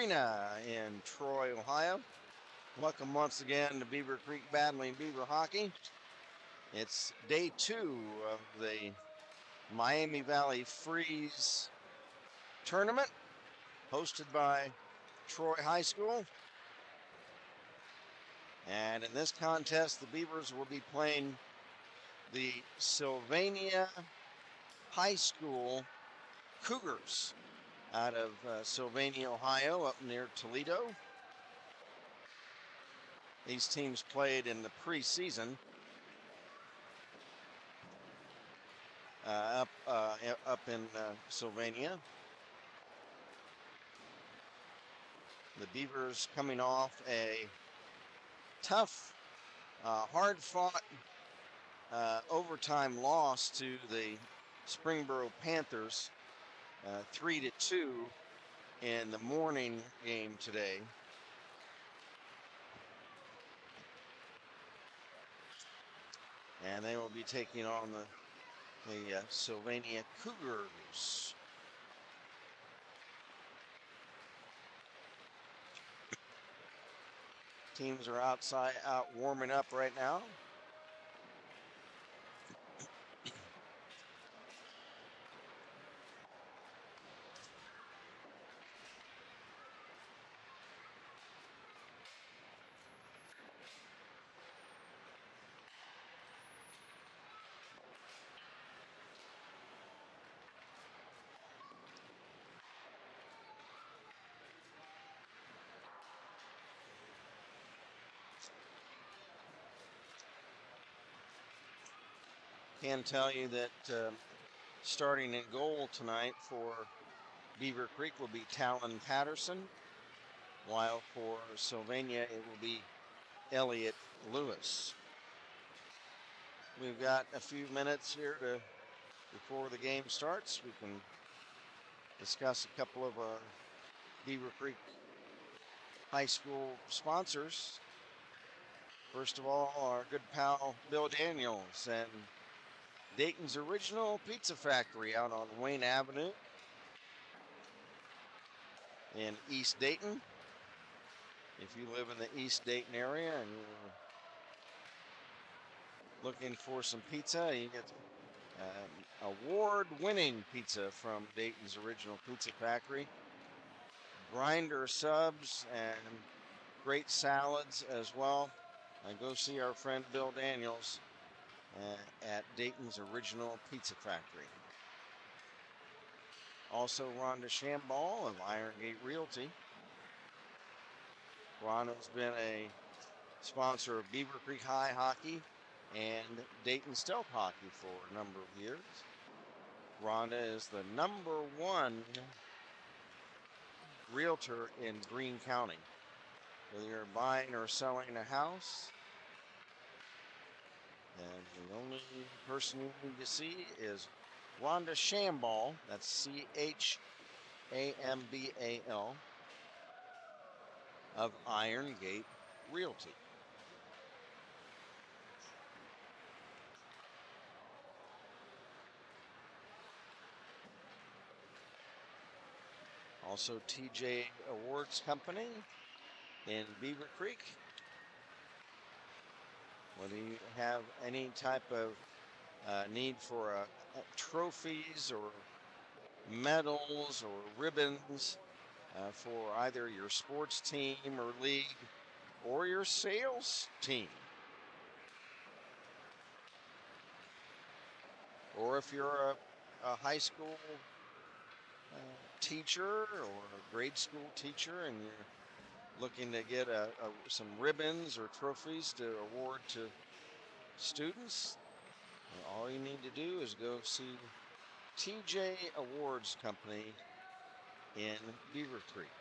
Arena in Troy, Ohio. Welcome once again to Beavercreek Battling Beaver Hockey. It's day 2 of the Miami Valley Freeze tournament hosted by Troy High School. And in this contest, the Beavers will be playing the Sylvania High School Cougars out of Sylvania, Ohio, up near Toledo. These teams played in the preseason up in Sylvania. The Beavers coming off a tough, hard-fought overtime loss to the Springboro Panthers, 3-2 in the morning game today. And they will be taking on the Sylvania Cougars. Teams are out warming up right now. Can tell you that starting in goal tonight for Beavercreek will be Talon Patterson, while for Sylvania it will be Elliot Lewis. We've got a few minutes here before the game starts. We can discuss a couple of Beavercreek High School sponsors. First of all, our good pal Bill Daniels and Dayton's Original Pizza Factory out on Wayne Avenue in East Dayton. If you live in the East Dayton area and you're looking for some pizza, you get award-winning pizza from Dayton's Original Pizza Factory. Grinder subs and great salads as well. And go see our friend Bill Daniels at Dayton's Original Pizza Factory. Also, Rhonda Shamball of Iron Gate Realty. Rhonda's been a sponsor of Beavercreek High Hockey and Dayton Stealth Hockey for a number of years. Rhonda is the #1 realtor in Greene County. Whether you're buying or selling a house, and the only person you need to see is Rhonda Shamball, that's Chambal, of Iron Gate Realty. Also, TJ Awards Company in Beavercreek. Whether you have any type of need for trophies or medals or ribbons for either your sports team or league or your sales team, or if you're a high school teacher or a grade school teacher and you're looking to get some ribbons or trophies to award to students, all you need to do is go see TJ Awards Company in Beavercreek.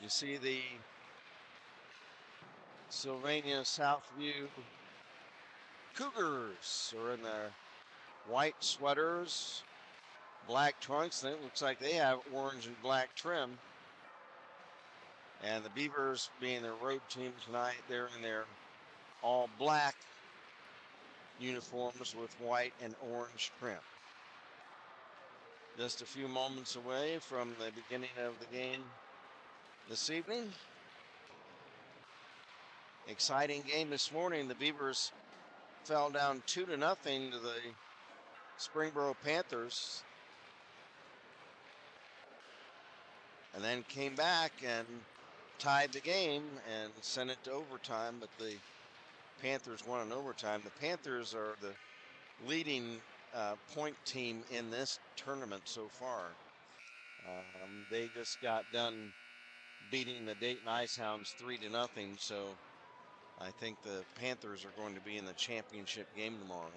You see the Sylvania Southview Cougars are in their white sweaters, black trunks, and it looks like they have orange and black trim. And the Beavers, being their road team tonight, they're in their all black uniforms with white and orange trim. Just a few moments away from the beginning of the game this evening. Exciting game this morning. The Beavers fell down 2-0 to the Springboro Panthers, and then came back and tied the game and sent it to overtime, but the Panthers won in overtime. The Panthers are the leading point team in this tournament so far. They just got done beating the Dayton Icehounds 3-0, so I think the Panthers are going to be in the championship game tomorrow.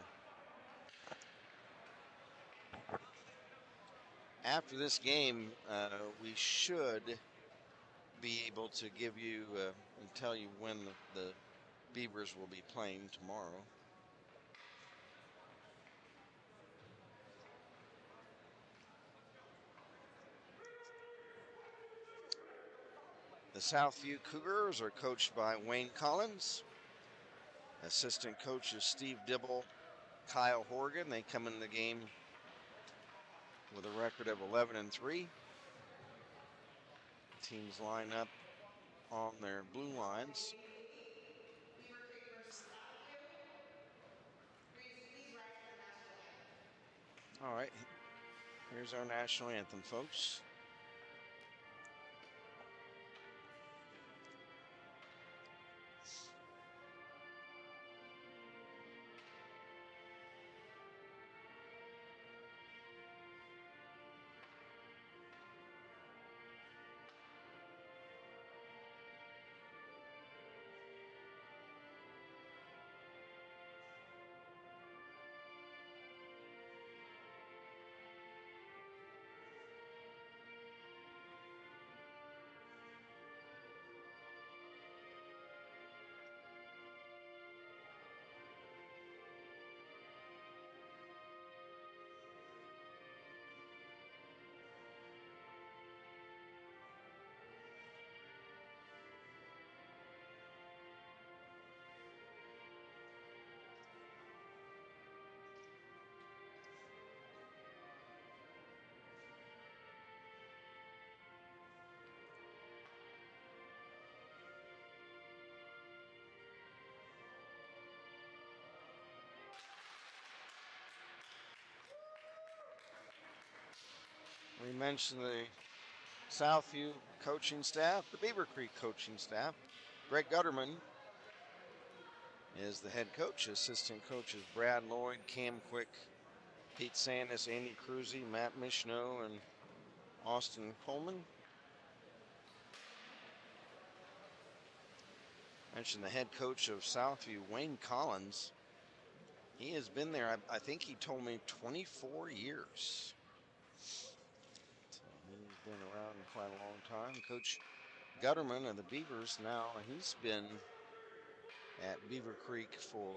After this game, we should be able to give you and tell you when the Beavers will be playing tomorrow. The Southview Cougars are coached by Wayne Collins. Assistant coaches Steve Dibble, Kyle Horgan. They come in the game with a record of 11-3. Teams line up on their blue lines. All right, here's our national anthem, folks. We mentioned the Southview coaching staff, the Beavercreek coaching staff. Greg Gutterman is the head coach. Assistant coaches Brad Lloyd, Cam Quick, Pete Sandus, Andy Cruzy, Matt Michneau, and Austin Coleman. Mentioned the head coach of Southview, Wayne Collins. He has been there, I think he told me, 24 years. He's been around quite a long time. Coach Gutterman of the Beavers now, he's been at Beavercreek for,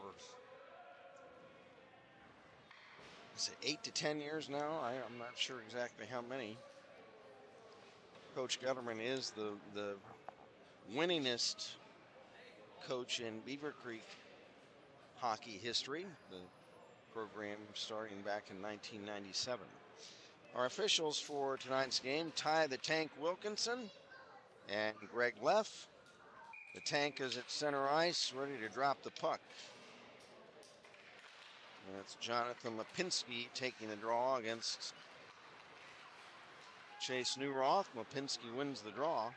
is it 8 to 10 years now? I'm not sure exactly how many. Coach Gutterman is the winningest coach in Beavercreek hockey history. The program starting back in 1997. Our officials for tonight's game: Ty the Tank Wilkinson and Greg Leff. The Tank is at center ice, ready to drop the puck. And it's Jonathan Lipinski taking the draw against Chase Newroth. Lipinski wins the draw.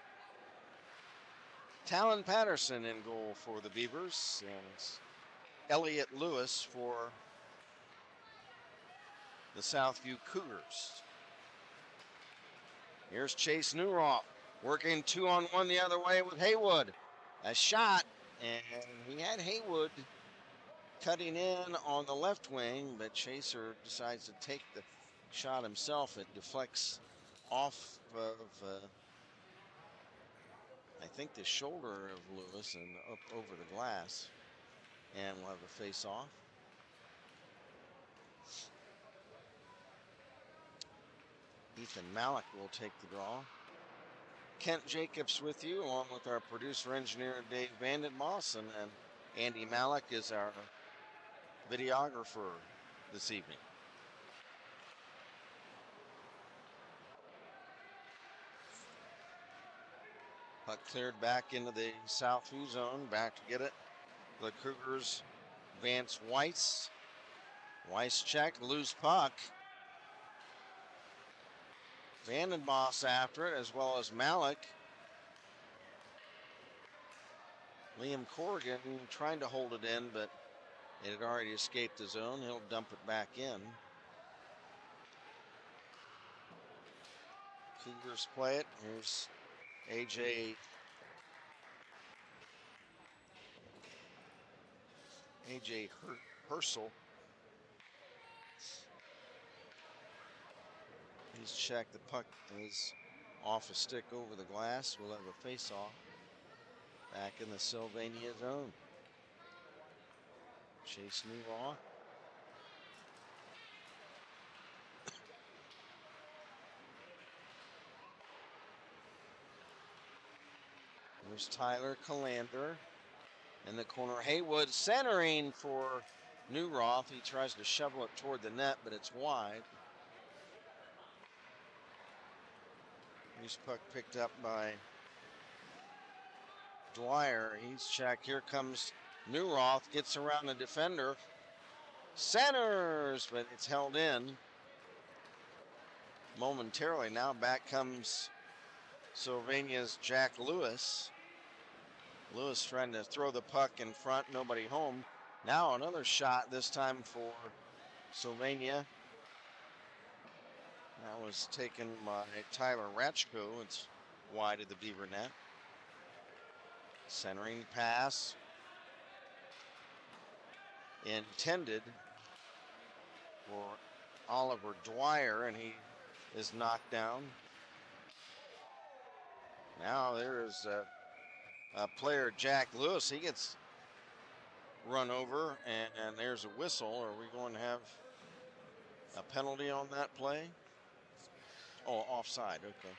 Talon Patterson in goal for the Beavers, and Elliot Lewis for the Southview Cougars. Here's Chase Newroth working 2-on-1 the other way with Haywood. A shot, and he had Haywood cutting in on the left wing, but Chaser decides to take the shot himself. It deflects off of, I think, the shoulder of Lewis and up over the glass, and we'll have a face-off. Ethan Malik will take the draw. Kent Jacobs with you, along with our producer-engineer Dave Vandenmoss, and Andy Malik is our videographer this evening. Puck cleared back into the Southview zone. Back to get it. The Cougars advance Weiss. Weiss check, loose puck. Vandenboss after it, as well as Malik. Liam Corrigan trying to hold it in, but it had already escaped the zone. He'll dump it back in. Cougars play it. Here's AJ Herschel. He's checked. The puck is off a stick over the glass. We'll have a face-off back in the Sylvania zone. Chase Newraw. There's Tyler Calander in the corner. Haywood centering for Newroth. He tries to shovel it toward the net, but it's wide. Here's puck picked up by Dwyer. He's checked. Here comes Newroth. Gets around the defender. Centers, but it's held in momentarily. Now back comes Sylvania's Jack Lewis. Lewis trying to throw the puck in front. Nobody home. Now another shot, this time for Sylvania. That was taken by Tyler Ratchko. It's wide of the Beaver net. Centering pass. Intended for Oliver Dwyer, and he is knocked down. Now there is a player, Jack Lewis. He gets run over, and there's a whistle. Are we going to have a penalty on that play? Oh, offside. Okay.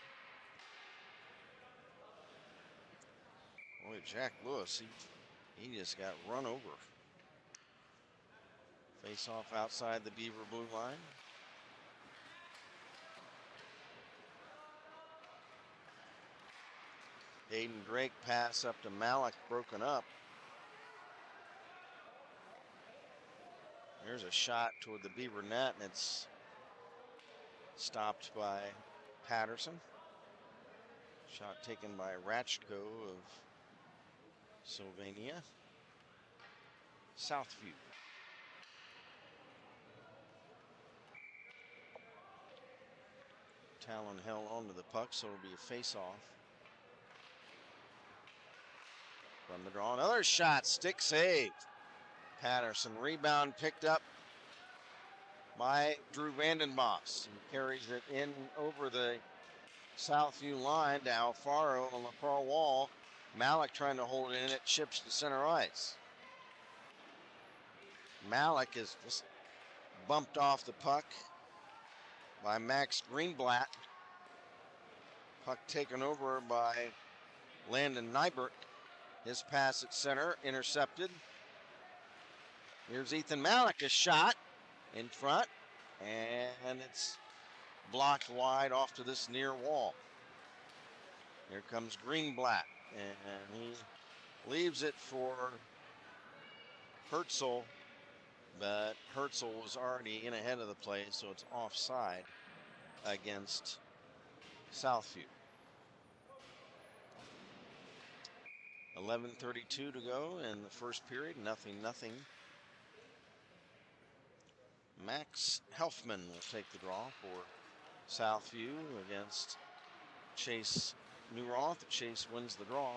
Boy, Jack Lewis, he just got run over. Face off outside the Beaver blue line. Hayden Drake pass up to Malik, broken up. There's a shot toward the Beaver net, and it's stopped by Patterson. Shot taken by Ratchko of Sylvania. Southview. Talon held onto the puck, so it'll be a face-off. From the draw, another shot, stick save. Patterson, rebound picked up by Drew Vandenboss. He carries it in over the Southview line to Alfaro on the far wall. Malik trying to hold it in, it chips to center ice. Malik is just bumped off the puck by Max Greenblatt. Puck taken over by Landon Nybert. His pass at center, intercepted. Here's Ethan Malik, a shot in front, and it's blocked wide off to this near wall. Here comes Greenblatt, and he leaves it for Herzl, but Herzl was already in ahead of the play, so it's offside against Southview. 11:32 to go in the first period, 0-0. Max Helfman will take the draw for Southview against Chase Newroth. Chase wins the draw.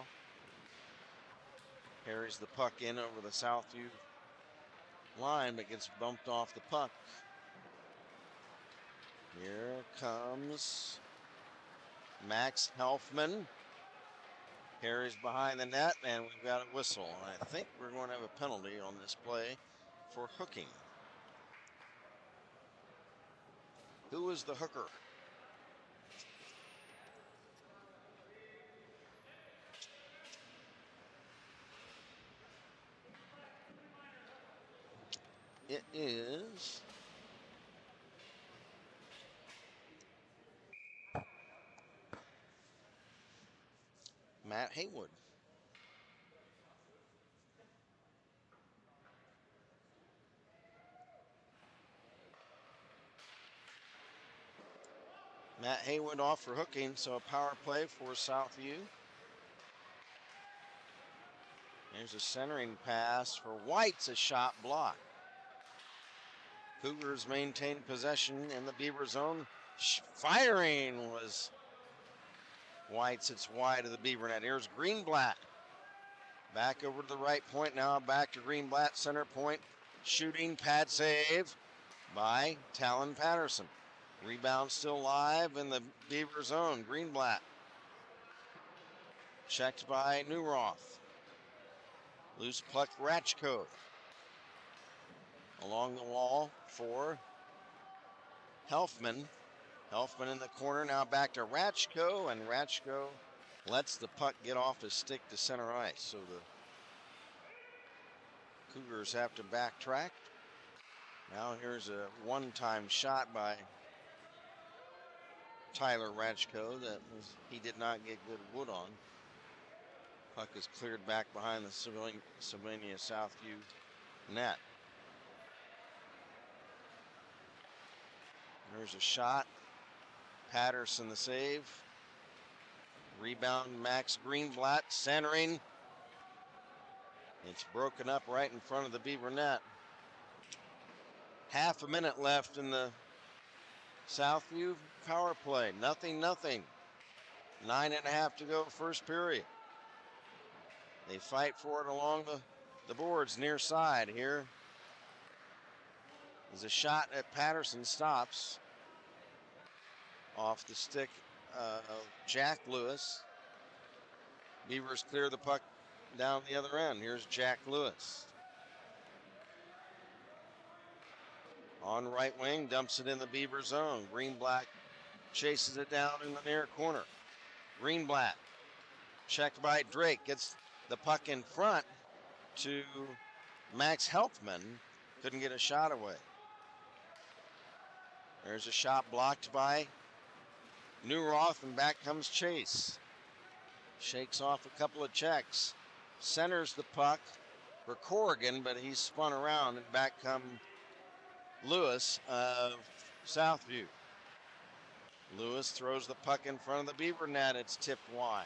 Carries the puck in over the Southview line, but gets bumped off the puck. Here comes Max Helfman. Carries behind the net, and we've got a whistle. I think we're going to have a penalty on this play for hooking. Who is the hooker? It is Matt Haywood. Matt Haywood off for hooking, so a power play for Southview. There's a centering pass for White's a shot block. Cougars maintain possession in the Beaver zone. Firing was White's. It's wide of the Beaver net. Here's Greenblatt. Back over to the right point now. Back to Greenblatt, center point. Shooting pad save by Talon Patterson. Rebound still live in the Beaver zone. Greenblatt. Checked by Newroth. Loose puck Ratchko. Along the wall for Helfman. Helfman in the corner, now back to Ratchko, and Ratchko lets the puck get off his stick to center ice. So the Cougars have to backtrack. Now here's a one-time shot by Tyler Ratchko that he did not get good wood on. Puck is cleared back behind the Sylvania Southview net. There's a shot. Patterson the save. Rebound Max Greenblatt centering. It's broken up right in front of the Beaver net. Half a minute left in the Southview power play. 0-0. 9.5 to go first period. They fight for it along the boards near side here. There's a shot at Patterson, stops off the stick of Jack Lewis. Beavers clear the puck down the other end. Here's Jack Lewis. On right wing, dumps it in the Beaver zone. Greenblatt chases it down in the near corner. Greenblatt, checked by Drake, gets the puck in front to Max Helfman. Couldn't get a shot away. There's a shot blocked by Newroth, and back comes Chase. Shakes off a couple of checks. Centers the puck for Corrigan, but he's spun around, and back come Lewis of Southview. Lewis throws the puck in front of the Beaver net. It's tipped wide.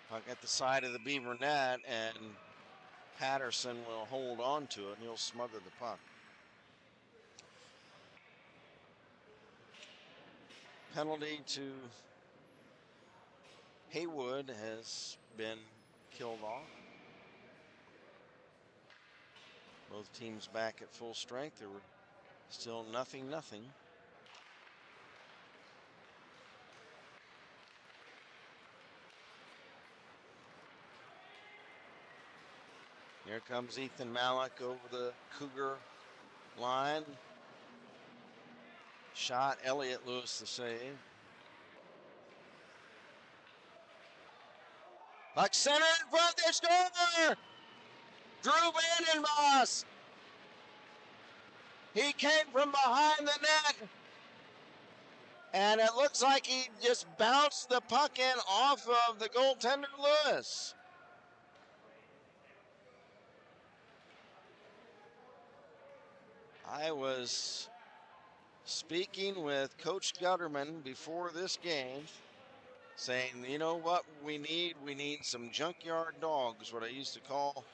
Puck at the side of the Beaver net, and Patterson will hold on to it, and he'll smother the puck. Penalty to Haywood has been killed off. Both teams back at full strength. There were still 0-0. Here comes Ethan Malik over the Cougar line. Shot, Elliott Lewis the save. Puck center in front, they score! Drew Vandenboss. He came from behind the net, and it looks like he just bounced the puck in off of the goaltender Lewis. I was speaking with Coach Gutterman before this game, saying, you know what we need? We need some junkyard dogs, what I used to call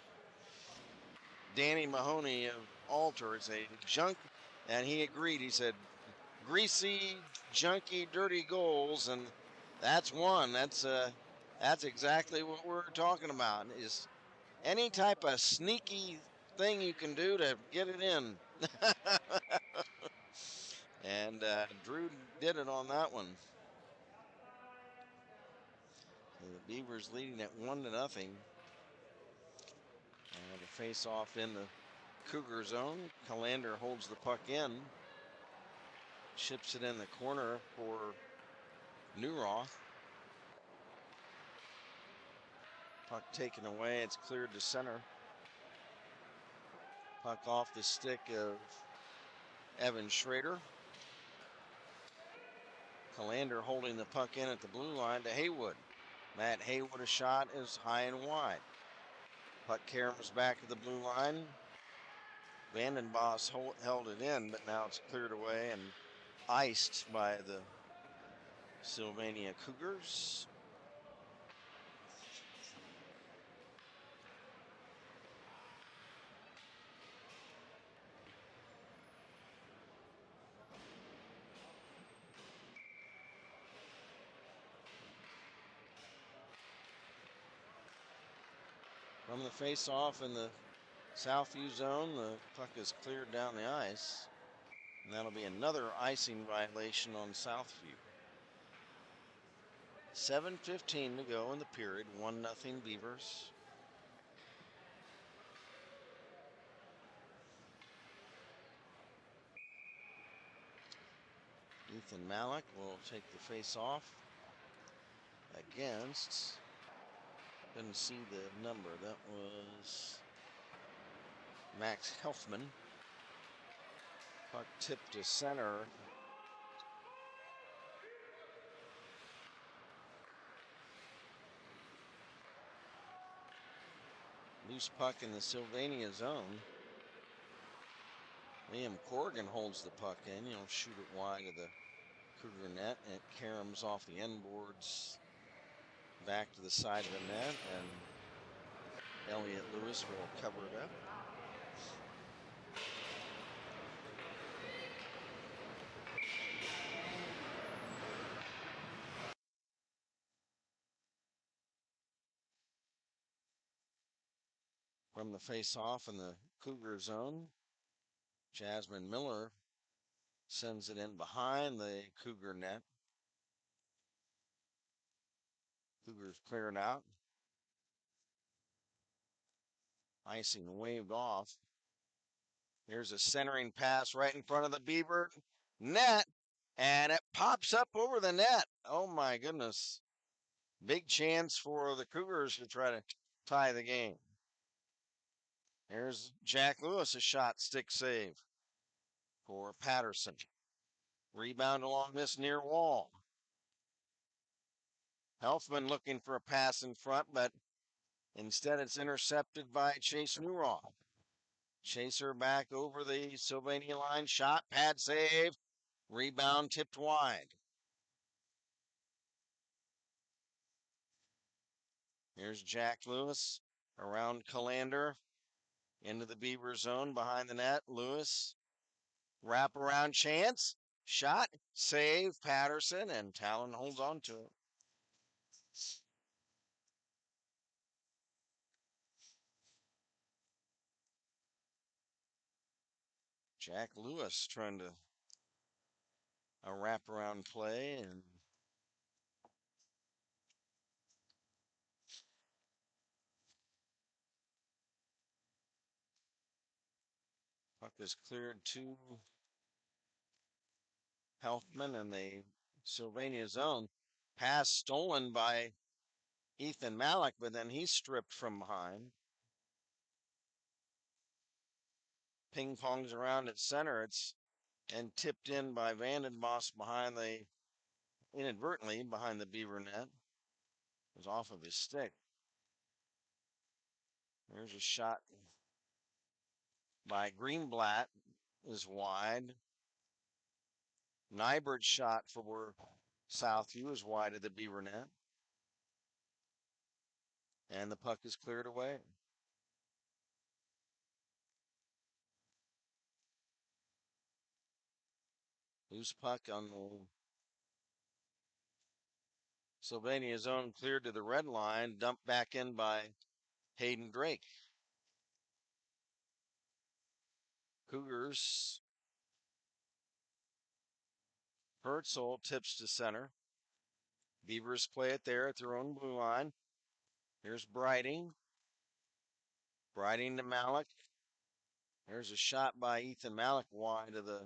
Danny Mahoney of Alter. It's a junk, and he agreed. He said, greasy, junky, dirty goals, and that's one. That's exactly what we're talking about, is any type of sneaky thing you can do to get it in. And Drew did it on that one. So the Beavers leading at 1-0. And a face-off in the Cougar zone. Callander holds the puck in. Ships it in the corner for Newroth. Puck taken away. It's cleared to center. Puck off the stick of Evan Schrader. Calander holding the puck in at the blue line to Haywood. Matt Haywood, a shot is high and wide. Puck caroms back to the blue line. Vandenboss held it in, but now it's cleared away and iced by the Sylvania Cougars. From the face-off in the Southview zone, the puck is cleared down the ice. And that'll be another icing violation on Southview. 7:15 to go in the period. 1-0 Beavers. Ethan Malik will take the face-off against. Didn't see the number. That was Max Helfman. Puck tipped to center. Loose puck in the Sylvania zone. Liam Corrigan holds the puck in. He'll shoot it wide of the Cougar net. And it caroms off the end boards back to the side of the net. And Elliot Lewis will cover it up. From the face-off in the Cougar zone, Jasmine Miller sends it in behind the Cougar net. Cougars clear it out. Icing waved off. Here's a centering pass right in front of the Beaver net, and it pops up over the net. Oh my goodness. Big chance for the Cougars to try to tie the game. There's Jack Lewis, a shot stick save for Patterson. Rebound along this near wall. Helfman looking for a pass in front, but instead it's intercepted by Chase Newroth. Chaser back over the Sylvania line. Shot, pad save. Rebound tipped wide. Here's Jack Lewis around Calander into the Beaver zone behind the net. Lewis, wraparound chance. Shot, save, Patterson, and Talon holds on to it. Jack Lewis trying to a wraparound play, and puck is cleared to Helfman in the Sylvania zone. Pass stolen by Ethan Malik, but then he's stripped from behind. Ping pongs around at center. It's and tipped in by Vandenboss inadvertently behind the Beaver net. It was off of his stick. There's a shot by Greenblatt is wide. Nybert's shot for Southview is wide of the Beaver net. And the puck is cleared away. Loose puck on the Sylvania zone, cleared to the red line, dumped back in by Hayden Drake. Cougars. Herzl tips to center. Beavers play it there at their own blue line. Here's Briding. Briding to Malik. There's a shot by Ethan Malik wide of the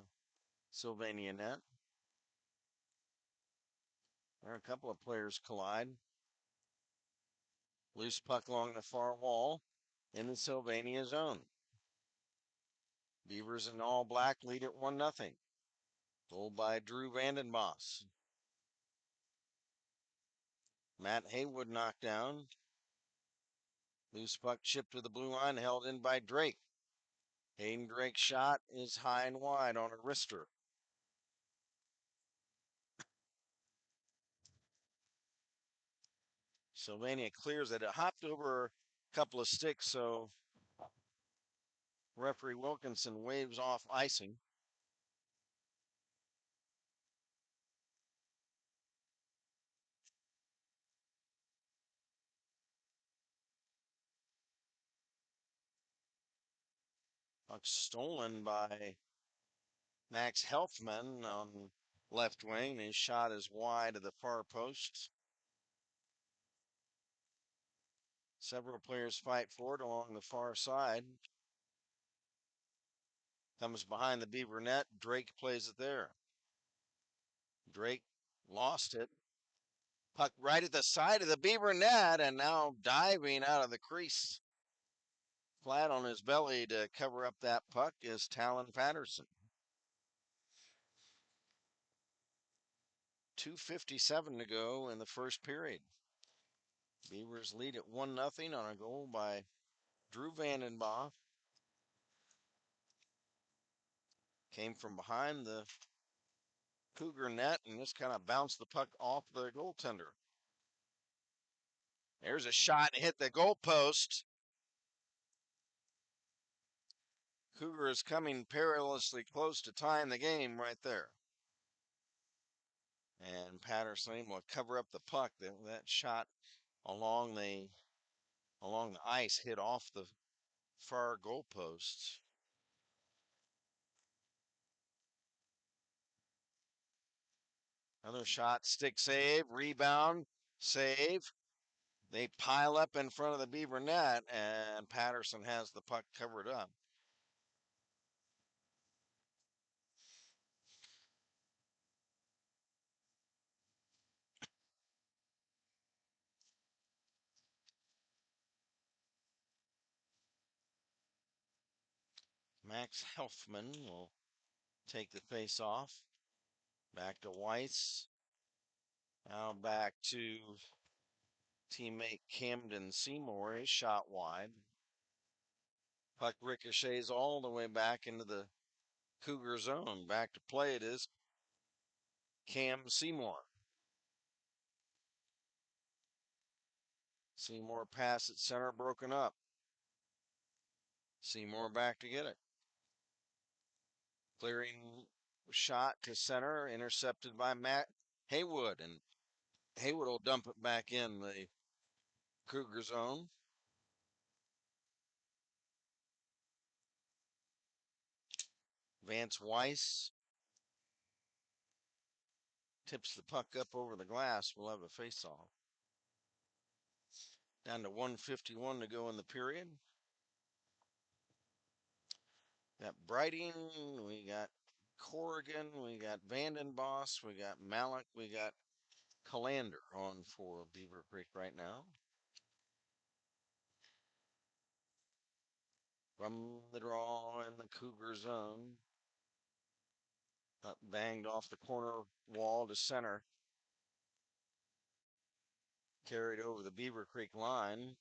Sylvania net. There are a couple of players collide. Loose puck along the far wall in the Sylvania zone. Beavers in all black lead at 1-0. Goal by Drew Vandenboss. Matt Haywood knocked down. Loose puck chipped to the blue line, held in by Drake. Hayden Drake's shot is high and wide on a wrister. Sylvania clears it. It hopped over a couple of sticks, so referee Wilkinson waves off icing. Puck stolen by Max Helfman on left wing. His shot is wide of the far post. Several players fight for it along the far side. Comes behind the Beaver net. Drake plays it there. Drake lost it. Puck right at the side of the Beaver net, and now diving out of the crease, flat on his belly to cover up that puck, is Talon Patterson. 2:57 to go in the first period. Beavers lead at 1-0 on a goal by Drew Vandenboss. Came from behind the Cougar net and just kind of bounced the puck off the goaltender. There's a shot hit the goalpost. Cougar is coming perilously close to tying the game right there. And Patterson will cover up the puck. That shot along the ice hit off the far goalposts. Another shot, stick save, rebound, save. They pile up in front of the Beaver net, and Patterson has the puck covered up. Max Helfman will take the face off. Back to Weiss. Now back to teammate Camden Seymour. His shot wide. Puck ricochets all the way back into the Cougar zone. Back to play it is Cam Seymour. Seymour pass at center broken up. Seymour back to get it. Clearing shot to center, intercepted by Matt Haywood, and Haywood will dump it back in the Cougar zone. Vance Weiss tips the puck up over the glass. We'll have a face-off. Down to 1:51 to go in the period. Got Brighting, we got Corrigan, we got Vandenboss, we got Malik, we got Calander on for Beavercreek right now. From the draw in the Cougar zone. Up banged off the corner wall to center. Carried over the Beavercreek line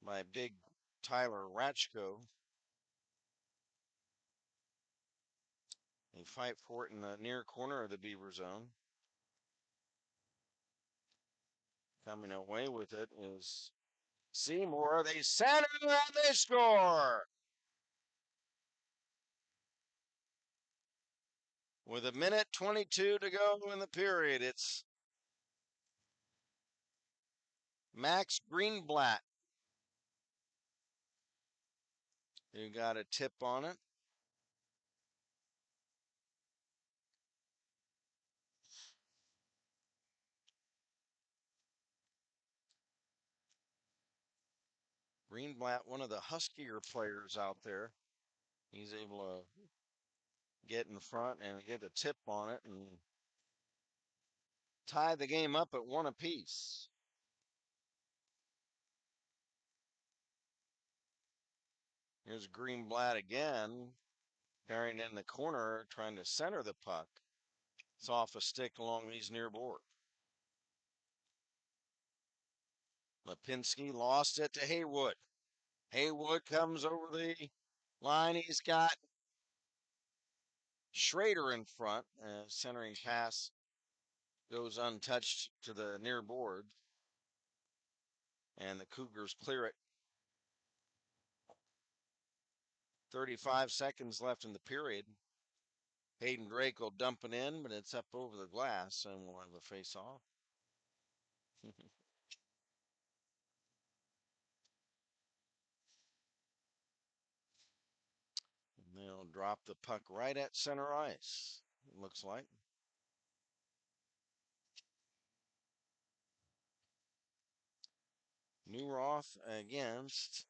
by big Tyler Ratchko. They fight for it in the near corner of the Beaver zone. Coming away with it is Seymour. They center and they score. With 1:22 to go in the period, it's Max Greenblatt who got a tip on it. Greenblatt, one of the huskier players out there. He's able to get in front and get a tip on it and tie the game up at one apiece. Here's Greenblatt again, carrying in the corner, trying to center the puck. It's off a stick along these near board. Lipinski lost it to Haywood. Haywood comes over the line. He's got Schrader in front. Centering pass goes untouched to the near board. And the Cougars clear it. 35 seconds left in the period. Hayden Drake will dump it in, but it's up over the glass, and we'll have a face-off. They'll drop the puck right at center ice, it looks like. Newroth against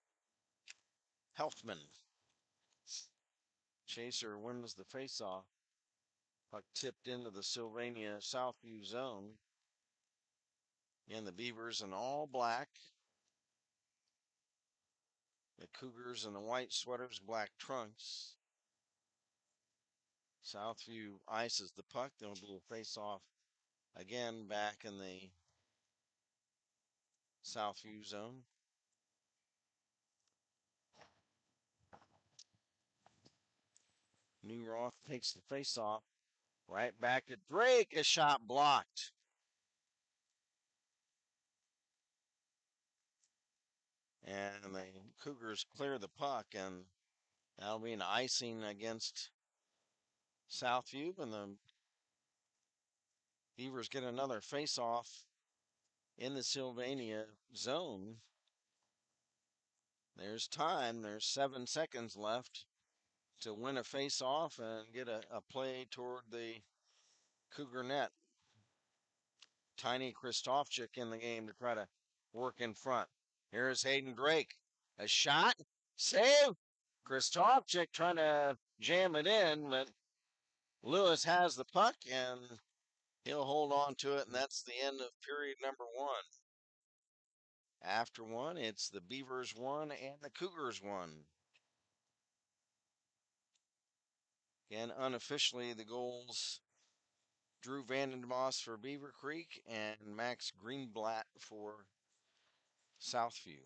Helfman. Chaser wins the faceoff. Puck tipped into the Sylvania Southview zone. And the Beavers in all black. The Cougars in the white sweaters, black trunks. Southview ices the puck. There'll be a face-off again back in the Southview zone. Newroth takes the face-off. Right back to Drake. A shot blocked. And the Cougars clear the puck, and that'll be an icing against Southview. And the Beavers get another face-off in the Sylvania zone. There's time. There's 7 seconds left to win a face-off and get a play toward the Cougar net. Tiny Christofchik in the game to try to work in front. Here's Hayden Drake. A shot. Save. Christofchik trying to jam it in, but Lewis has the puck and he'll hold on to it, and that's the end of period number 1. After 1, it's the Beavers 1 and the Cougars 1. Again, unofficially, the goals: Drew Vandenboss for Beavercreek and Max Greenblatt for Southview.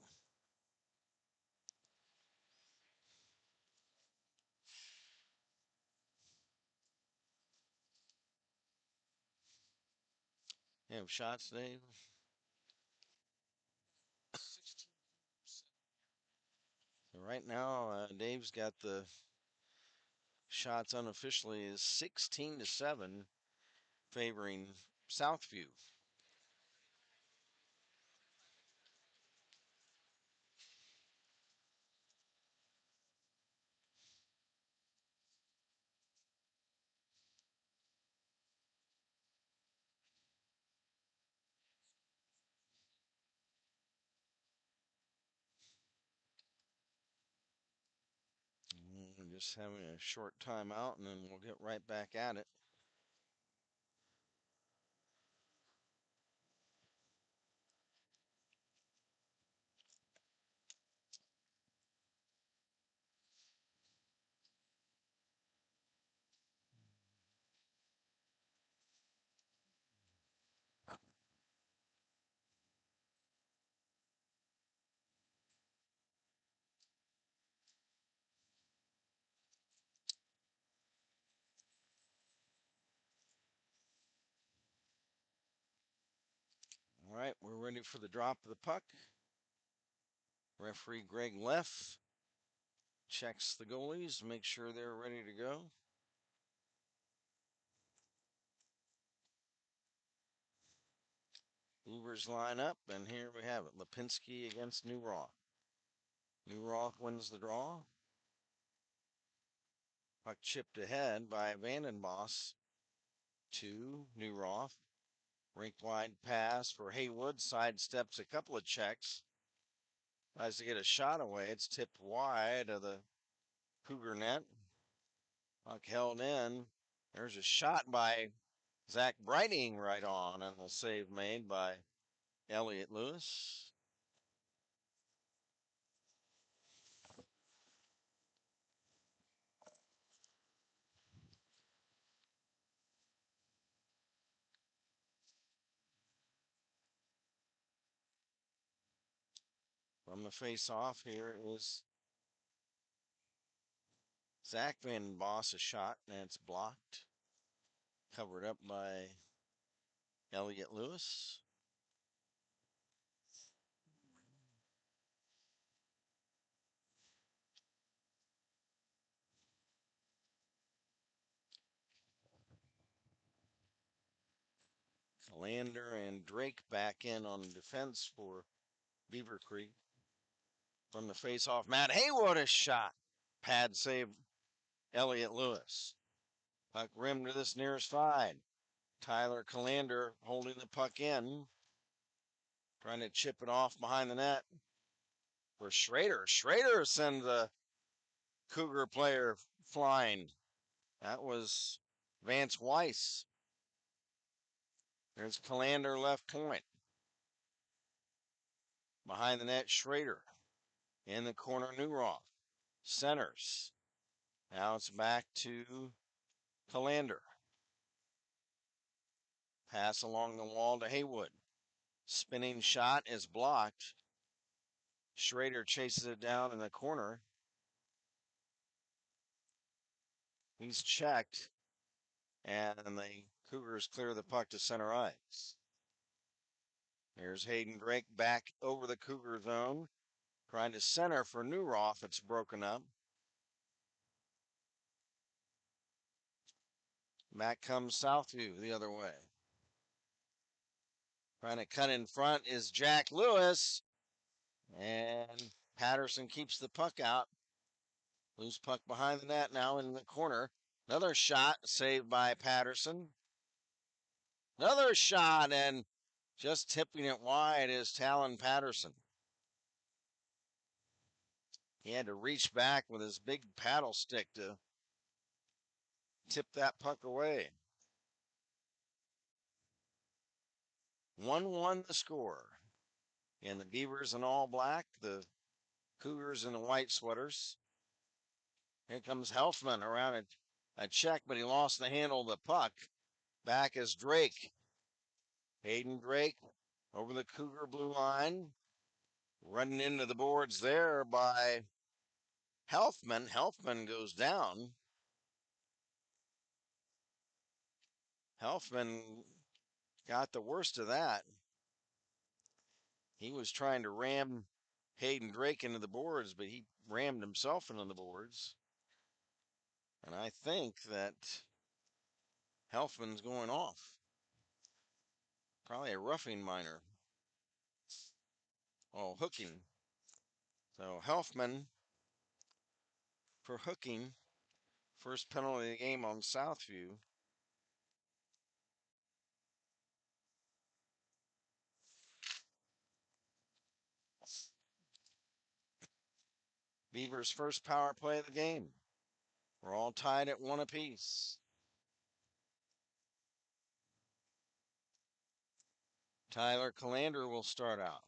You have shots, Dave? So right now, Dave's got the shots unofficially is 16-7, favoring Southview. We're just having a short timeout, and then we'll get right back at it. All right, we're ready for the drop of the puck. Referee Greg Leff checks the goalies, make sure they're ready to go. Beavers line up, and here we have it. Lipinski against Newroth. Newroth wins the draw. Puck chipped ahead by Vandenboss to Newroth. Rink wide pass for Haywood. Sidesteps a couple of checks. Tries to get a shot away. It's tipped wide of the Cougar net. Puck held in. There's a shot by Zach Brighting right on, and a save made by Elliott Lewis. From the face-off here is Zach Van Boss, a shot, and it's blocked. Covered up by Elliott Lewis. Lander and Drake back in on defense for Beavercreek. From the face-off, Matt Haywood, a shot. Pad save Elliott Lewis. Puck rim to this near side. Tyler Calander holding the puck in. Trying to chip it off behind the net for Schrader. Schrader sends the Cougar player flying. That was Vance Weiss. There's Calander left point. Behind the net, Schrader. In the corner, Newroth. Centers. Now it's back to Calander. Pass along the wall to Haywood. Spinning shot is blocked. Schrader chases it down in the corner. He's checked. And the Cougars clear the puck to center ice. Here's Hayden Drake back over the Cougar zone. Trying to center for Newroth. It's broken up. Back comes Southview the other way. Trying to cut in front is Jack Lewis. And Patterson keeps the puck out. Loose puck behind the net now in the corner. Another shot saved by Patterson. Another shot, and just tipping it wide is Talon Patterson. He had to reach back with his big paddle stick to tip that puck away. 1-1 the score. And the Beavers in all black, the Cougars in the white sweaters. Here comes Helfman around a check, but he lost the handle of the puck. Back is Drake. Hayden Drake over the Cougar blue line. Running into the boards there by Helfman. Helfman goes down. Helfman got the worst of that. He was trying to ram Hayden Drake into the boards, but he rammed himself into the boards. And I think that Helfman's going off. Probably a roughing minor. Oh, hooking. So Helfman for hooking. First penalty of the game on Southview. Beavers' first power play of the game. We're all tied at 1 apiece. Tyler Calander will start out.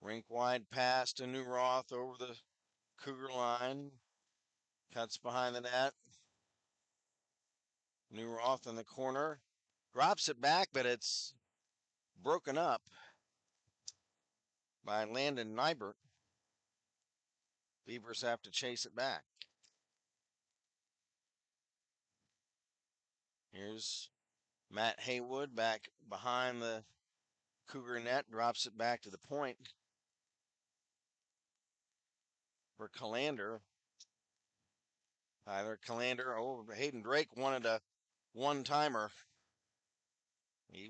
Rink wide pass to Newroth over the Cougar line. Cuts behind the net. Newroth in the corner. Drops it back, but it's broken up by Landon Nybert. Beavers have to chase it back. Here's Matt Haywood back behind the Cougar net. Drops it back to the point for Calander. Tyler Calander. Oh, Hayden Drake wanted a one-timer. He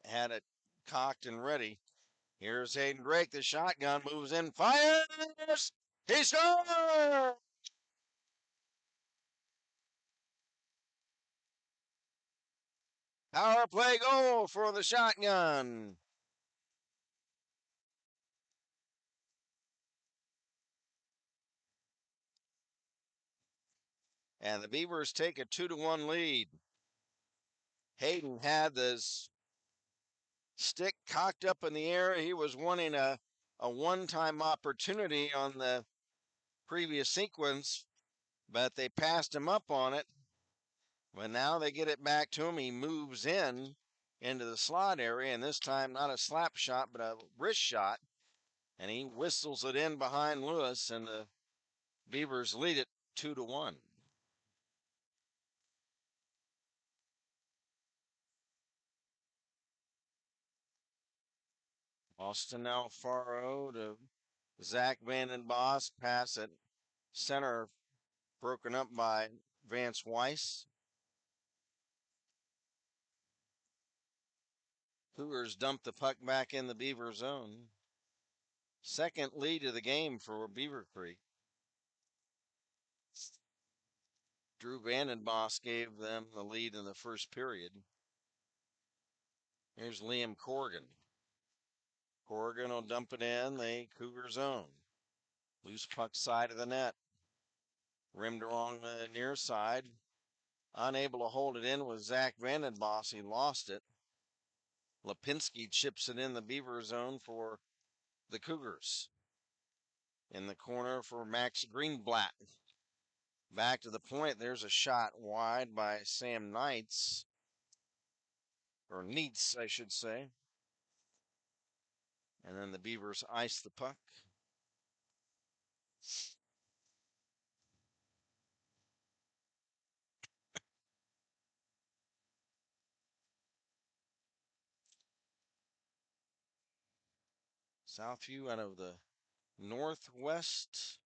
had it cocked and ready. Here's Hayden Drake. The shotgun moves in, fires. He scores! Power play goal for the shotgun. And the Beavers take a 2-1 lead. Hayden had this stick cocked up in the air. He was wanting a one-time opportunity on the previous sequence, but they passed him up on it. But now they get it back to him. He moves in, into the slot area, and this time not a slap shot, but a wrist shot, and he whistles it in behind Lewis, and the Beavers lead it 2-1. Austin Alfaro to Zach Van Boss, pass at center, broken up by Vance Weiss. Cougars dump the puck back in the Beaver zone. Second lead of the game for Beavercreek. Drew Vandenboss gave them the lead in the first period. Here's Liam Corrigan. Corrigan will dump it in the Cougar zone. Loose puck side of the net. Rimmed along the near side. Unable to hold it in with Zach Vandenboss. He lost it. Lipinski chips it in the Beaver zone for the Cougars. In the corner for Max Greenblatt. Back to the point. There's a shot wide by Sam Knights. Or Neitz, I should say. And then the Beavers ice the puck. Southview out of the Northwest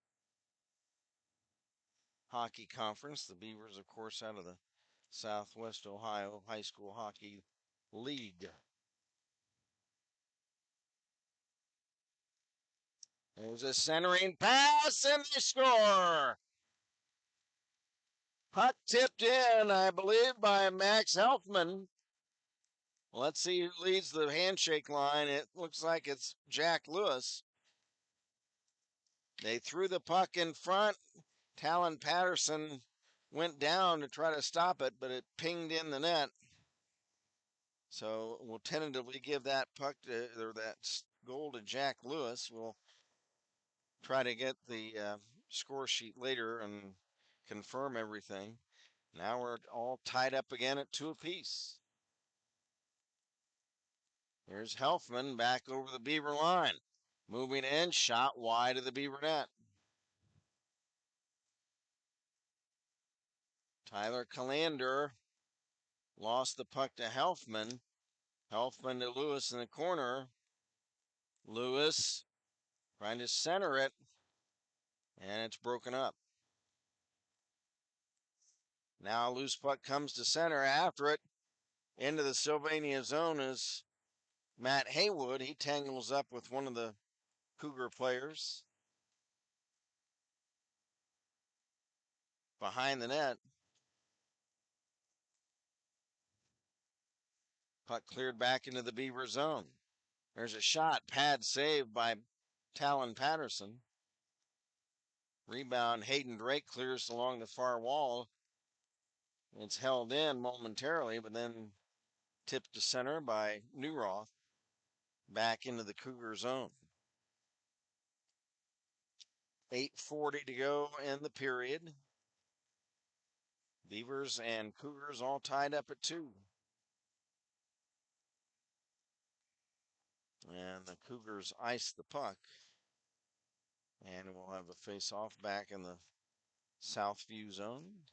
Hockey Conference. The Beavers, of course, out of the Southwest Ohio High School Hockey League. There's a centering pass, and they score. Puck tipped in, I believe, by Max Helfman. Let's see who leads the handshake line. It looks like it's Jack Lewis. They threw the puck in front. Talon Patterson went down to try to stop it, but it pinged in the net. So we'll tentatively give that puck to, or that goal to Jack Lewis. We'll try to get the score sheet later and confirm everything. Now we're all tied up again at 2 apiece. Here's Helfman back over the Beaver line. Moving in, shot wide of the Beaver net. Tyler Calander lost the puck to Helfman. Helfman to Lewis in the corner. Lewis trying to center it, and it's broken up. Now a loose puck comes to center after it. Into the Sylvania zone is Matt Haywood. He tangles up with one of the Cougar players behind the net. Puck cleared back into the Beaver zone. There's a shot, pad saved by Talon Patterson. Rebound, Hayden Drake clears along the far wall. It's held in momentarily, but then tipped to center by Newroth. Back into the Cougar zone. 8:40 to go in the period. Beavers and Cougars all tied up at 2. And the Cougars ice the puck. And we'll have a face-off back in the Southview zone.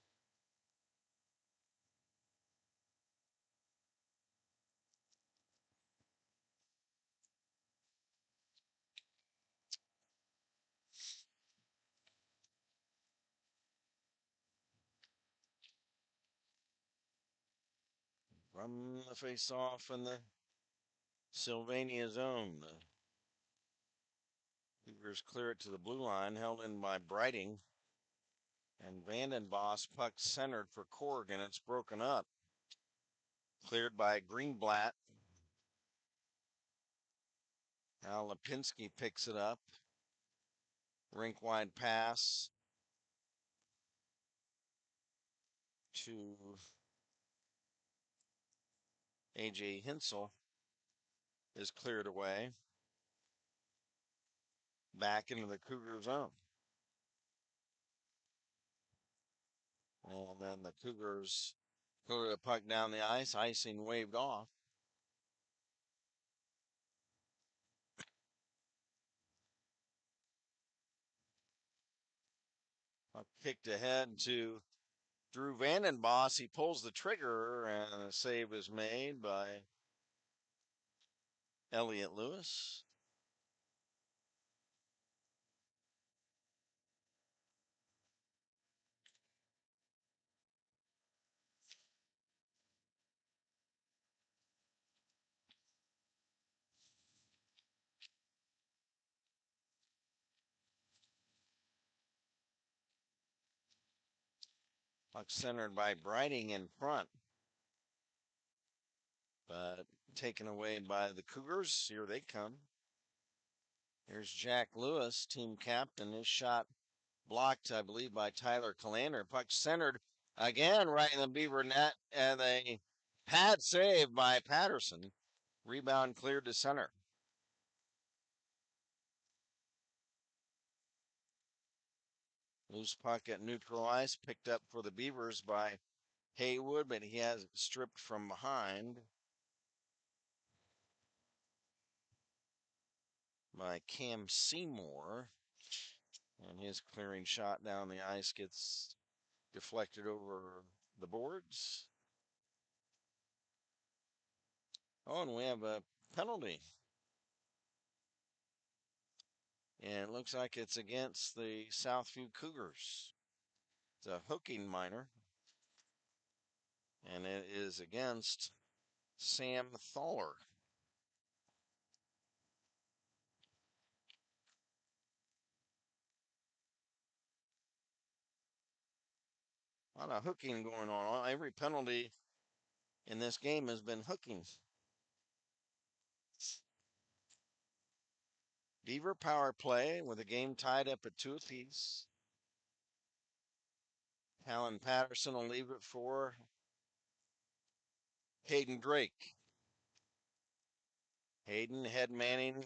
From the face-off in the Sylvania zone. The Cougars clear it to the blue line, held in by Brighting. And Vandenboss puck centered for Corrigan. It's broken up. Cleared by Greenblatt. Now Lipinski picks it up. Rink wide pass to A.J. Hinsel is cleared away. Back into the Cougar zone. And then the Cougars clear the puck down the ice. Icing waved off. Kicked ahead to Drew Vandenboss. He pulls the trigger, and a save is made by Elliott Lewis. Puck centered by Brighting in front, but taken away by the Cougars. Here they come. Here's Jack Lewis, team captain. His shot blocked, I believe, by Tyler Calander. Puck centered again right in the Beaver net, and a pad save by Patterson. Rebound cleared to center. Loose puck at neutral ice, picked up for the Beavers by Haywood, but he has it stripped from behind by Cam Seymour. And his clearing shot down the ice gets deflected over the boards. Oh, and we have a penalty. And it looks like it's against the Southview Cougars. It's a hooking minor. And it is against Sam Thaller. A lot of hooking going on. Every penalty in this game has been hooking. Beaver power play with the game tied up at 2 apiece. Alan Patterson will leave it for Hayden Drake. Hayden head manning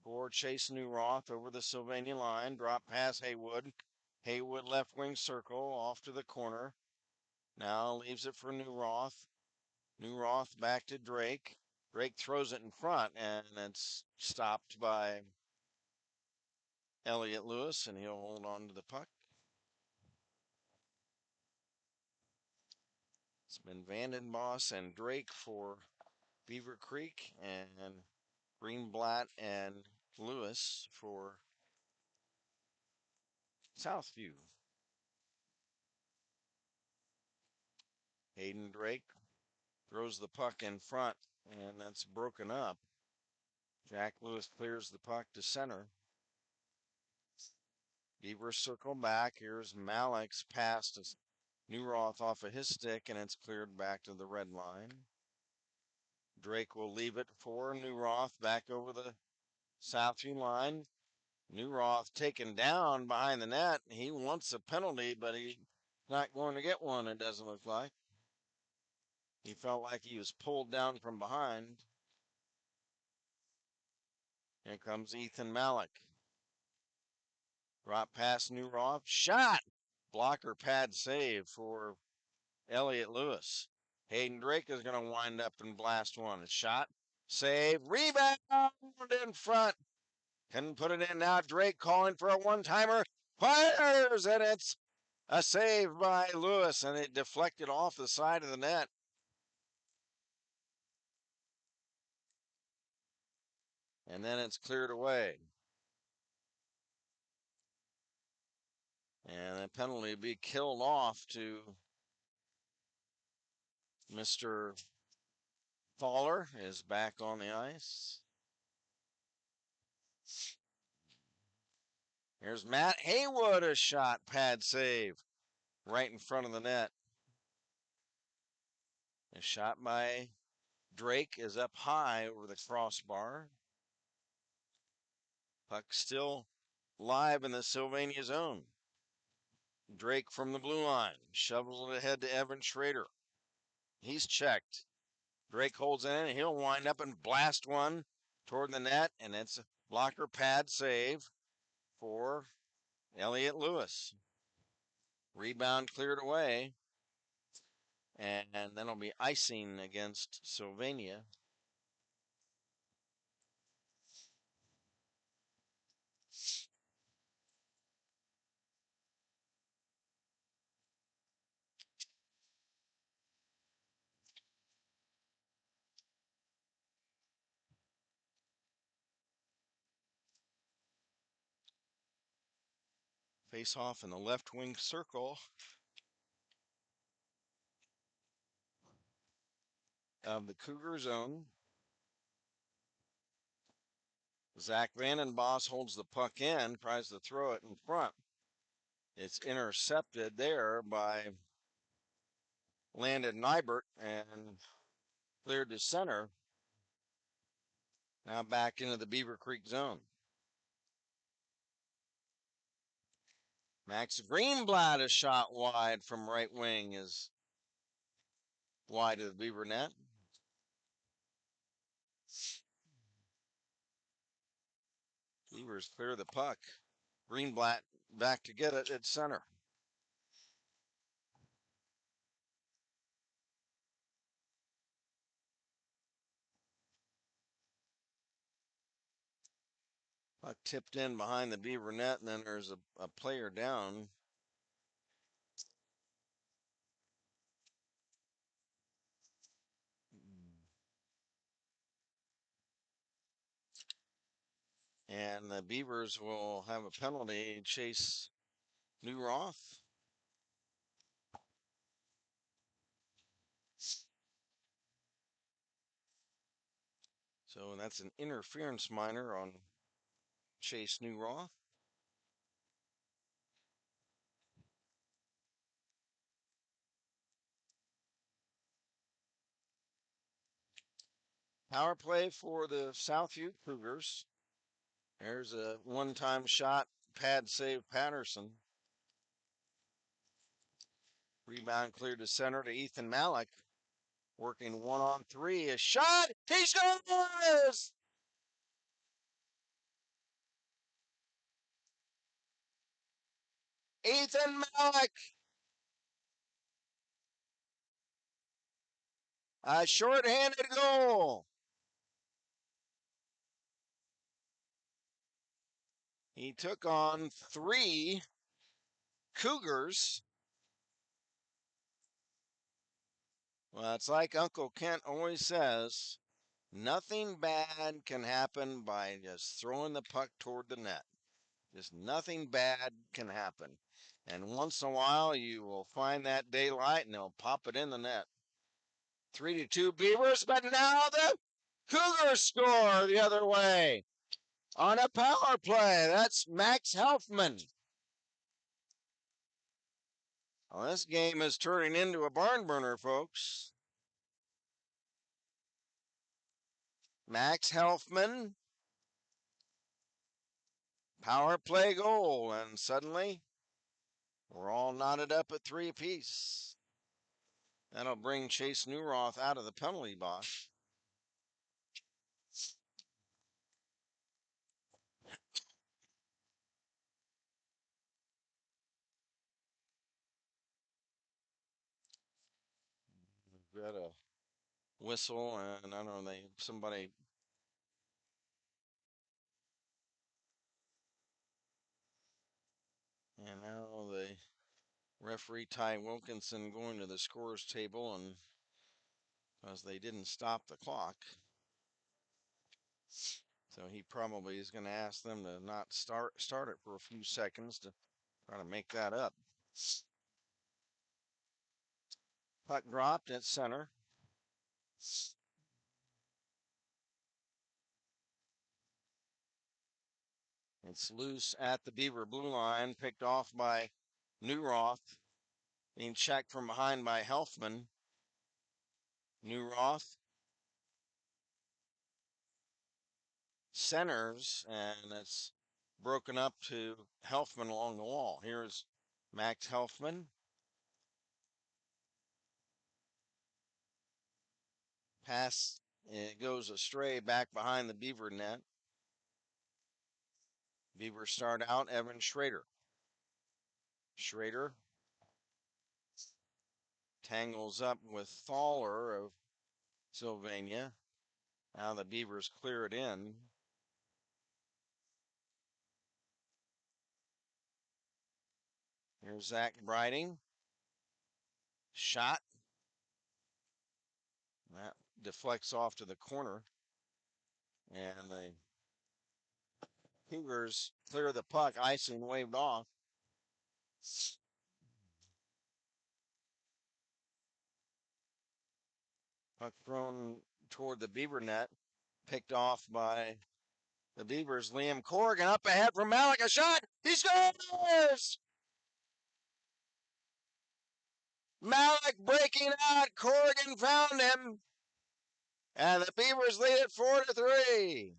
for Chase Newroth over the Sylvania line. Drop pass Haywood. Haywood left wing circle off to the corner. Now leaves it for Newroth. Newroth back to Drake. Drake throws it in front, and it's stopped by Elliott Lewis, and he'll hold on to the puck. It's been Vandenboss and Drake for Beavercreek, and Greenblatt and Lewis for Southview. Hayden Drake throws the puck in front, and that's broken up. Jack Lewis clears the puck to center. Beavers circle back. Here's Malik's pass to Newroth off of his stick, and it's cleared back to the red line. Drake will leave it for Newroth back over the Southview line. Newroth taken down behind the net. He wants a penalty, but he's not going to get one, it doesn't look like. He felt like he was pulled down from behind. Here comes Ethan Malik. Drop past Newroth. Shot! Blocker pad save for Elliott Lewis. Hayden Drake is going to wind up and blast one. A shot. Save. Rebound in front. Couldn't put it in now. Drake calling for a one-timer. Fires! And it's a save by Lewis, and it deflected off the side of the net. And then it's cleared away. And the penalty will be killed off to Mr. Thaller is back on the ice. Here's Matt Haywood, a shot pad save right in front of the net. A shot by Drake is up high over the crossbar. Puck still live in the Sylvania zone. Drake from the blue line shovels it ahead to Evan Schrader. He's checked. Drake holds it in, and he'll wind up and blast one toward the net, and it's a blocker pad save for Elliott Lewis. Rebound cleared away, and then it'll be icing against Sylvania. Face off in the left wing circle of the Cougar zone. Zach Vandenbos holds the puck in, tries to throw it in front. It's intercepted there by Landon Nybert and cleared to center. Now back into the Beavercreek zone. Max Greenblatt, a shot wide from right wing, is wide of the Beaver net. Beavers clear the puck. Greenblatt back to get it at center. Puck tipped in behind the Beaver net, and then there's a player down. And the Beavers will have a penalty, Chase Newroth. So that's an interference minor on Chase Newroth. Power play for the Southview Cougars. There's a one-time shot, pad save Patterson. Rebound cleared to center to Ethan Malik. Working 1-on-3. A shot. He scores! Ethan Malik. A short-handed goal. He took on 3 Cougars. Well, it's like Uncle Kent always says, nothing bad can happen by just throwing the puck toward the net. Just nothing bad can happen. And once in a while, you will find that daylight and they'll pop it in the net. 3-2 Beavers, but now the Cougars score the other way on a power play. That's Max Helfman. Well, this game is turning into a barn burner, folks. Max Helfman, power play goal, and suddenly we're all knotted up at 3 apiece. That'll bring Chase Newroth out of the penalty box. We've got a whistle, and I don't know, somebody. And now the referee Ty Wilkinson going to the scores table, and because they didn't stop the clock, so he probably is going to ask them to not start it for a few seconds to try to make that up. Puck dropped at center. It's loose at the Beaver blue line, picked off by Newroth, being checked from behind by Helfman. Newroth centers, and it's broken up to Helfman along the wall. Here's Max Helfman. Pass, it goes astray back behind the Beaver net. Beavers start out, Evan Schrader. Schrader tangles up with Thaler of Sylvania. Now the Beavers clear it in. Here's Zach Briding. Shot. That deflects off to the corner. And the Cougars clear the puck. Icing waved off. Puck thrown toward the Beaver net, picked off by the Beavers. Liam Corrigan up ahead from Malik, a shot. He scores! Malik breaking out. Corrigan found him. And the Beavers lead it 4-3.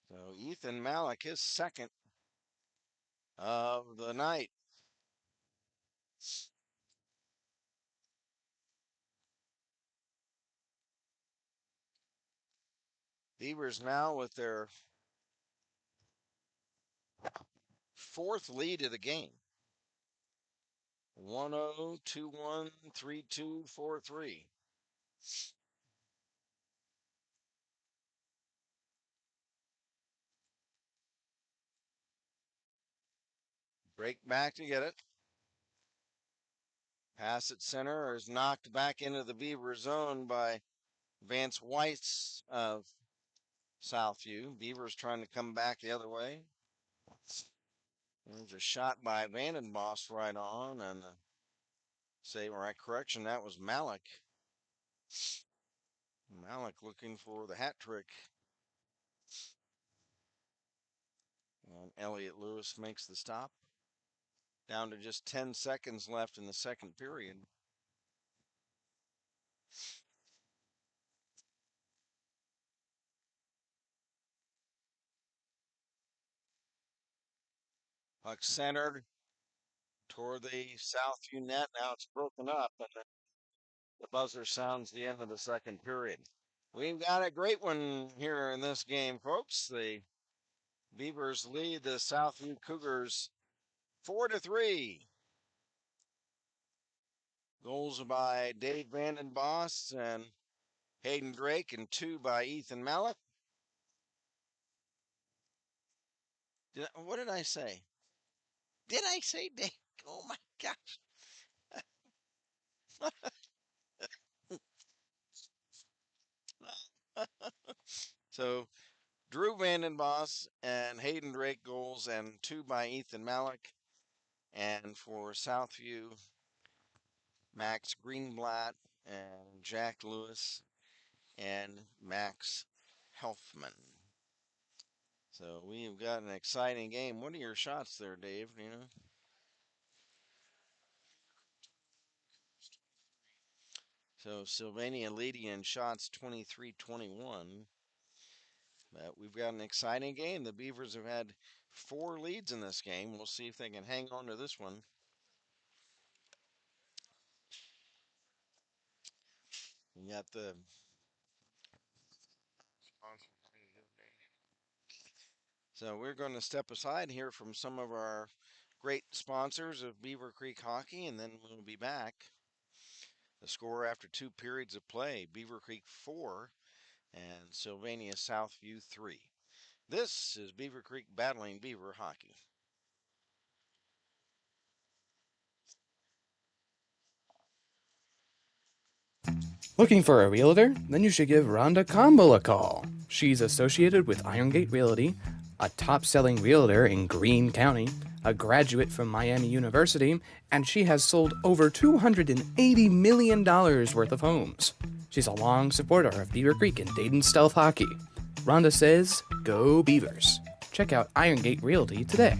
So Ethan Malik, his second of the night. Beavers now with their fourth lead of the game. 1-0, 2-1, 3-2, 4-3. Break back to get it. Pass at center is knocked back into the Beaver zone by Vance Weiss of Southview. Beavers trying to come back the other way. There's a shot by Vandenbosch right on, and say right correction, that was Malik. Malik looking for the hat trick. And Elliot Lewis makes the stop. Down to just 10 seconds left in the second period. Puck centered toward the Southview net. Now it's broken up, and the buzzer sounds the end of the second period. We've got a great one here in this game, folks. The Beavers lead the Southview Cougars 4-3. Goals by Dave Vandenbosch and Hayden Drake, and 2 by Ethan Malik. What did I say? Did I say Dave? Oh my gosh. So Drew Vandenbosch and Hayden Drake goals, and 2 by Ethan Malik. And for Southview, Max Greenblatt and Jack Lewis and Max Helfman. So we've got an exciting game. What are your shots there, Dave? You know? So Sylvania leading in shots 23-21. But we've got an exciting game. The Beavers have had 4 leads in this game. We'll see if they can hang on to this one. We got the So we're going to step aside here from some of our great sponsors of Beavercreek Hockey, and then we'll be back. The score after 2 periods of play, Beavercreek 4 and Sylvania Southview 3. This is Beavercreek battling Beaver Hockey. Looking for a realtor? Then you should give Rhonda Combo a call. She's associated with Irongate Realty, a top-selling realtor in Greene County, a graduate from Miami University, and she has sold over $280 million worth of homes. She's a long supporter of Beavercreek and Dayton Stealth Hockey. Rhonda says, go Beavers. Check out Irongate Realty today.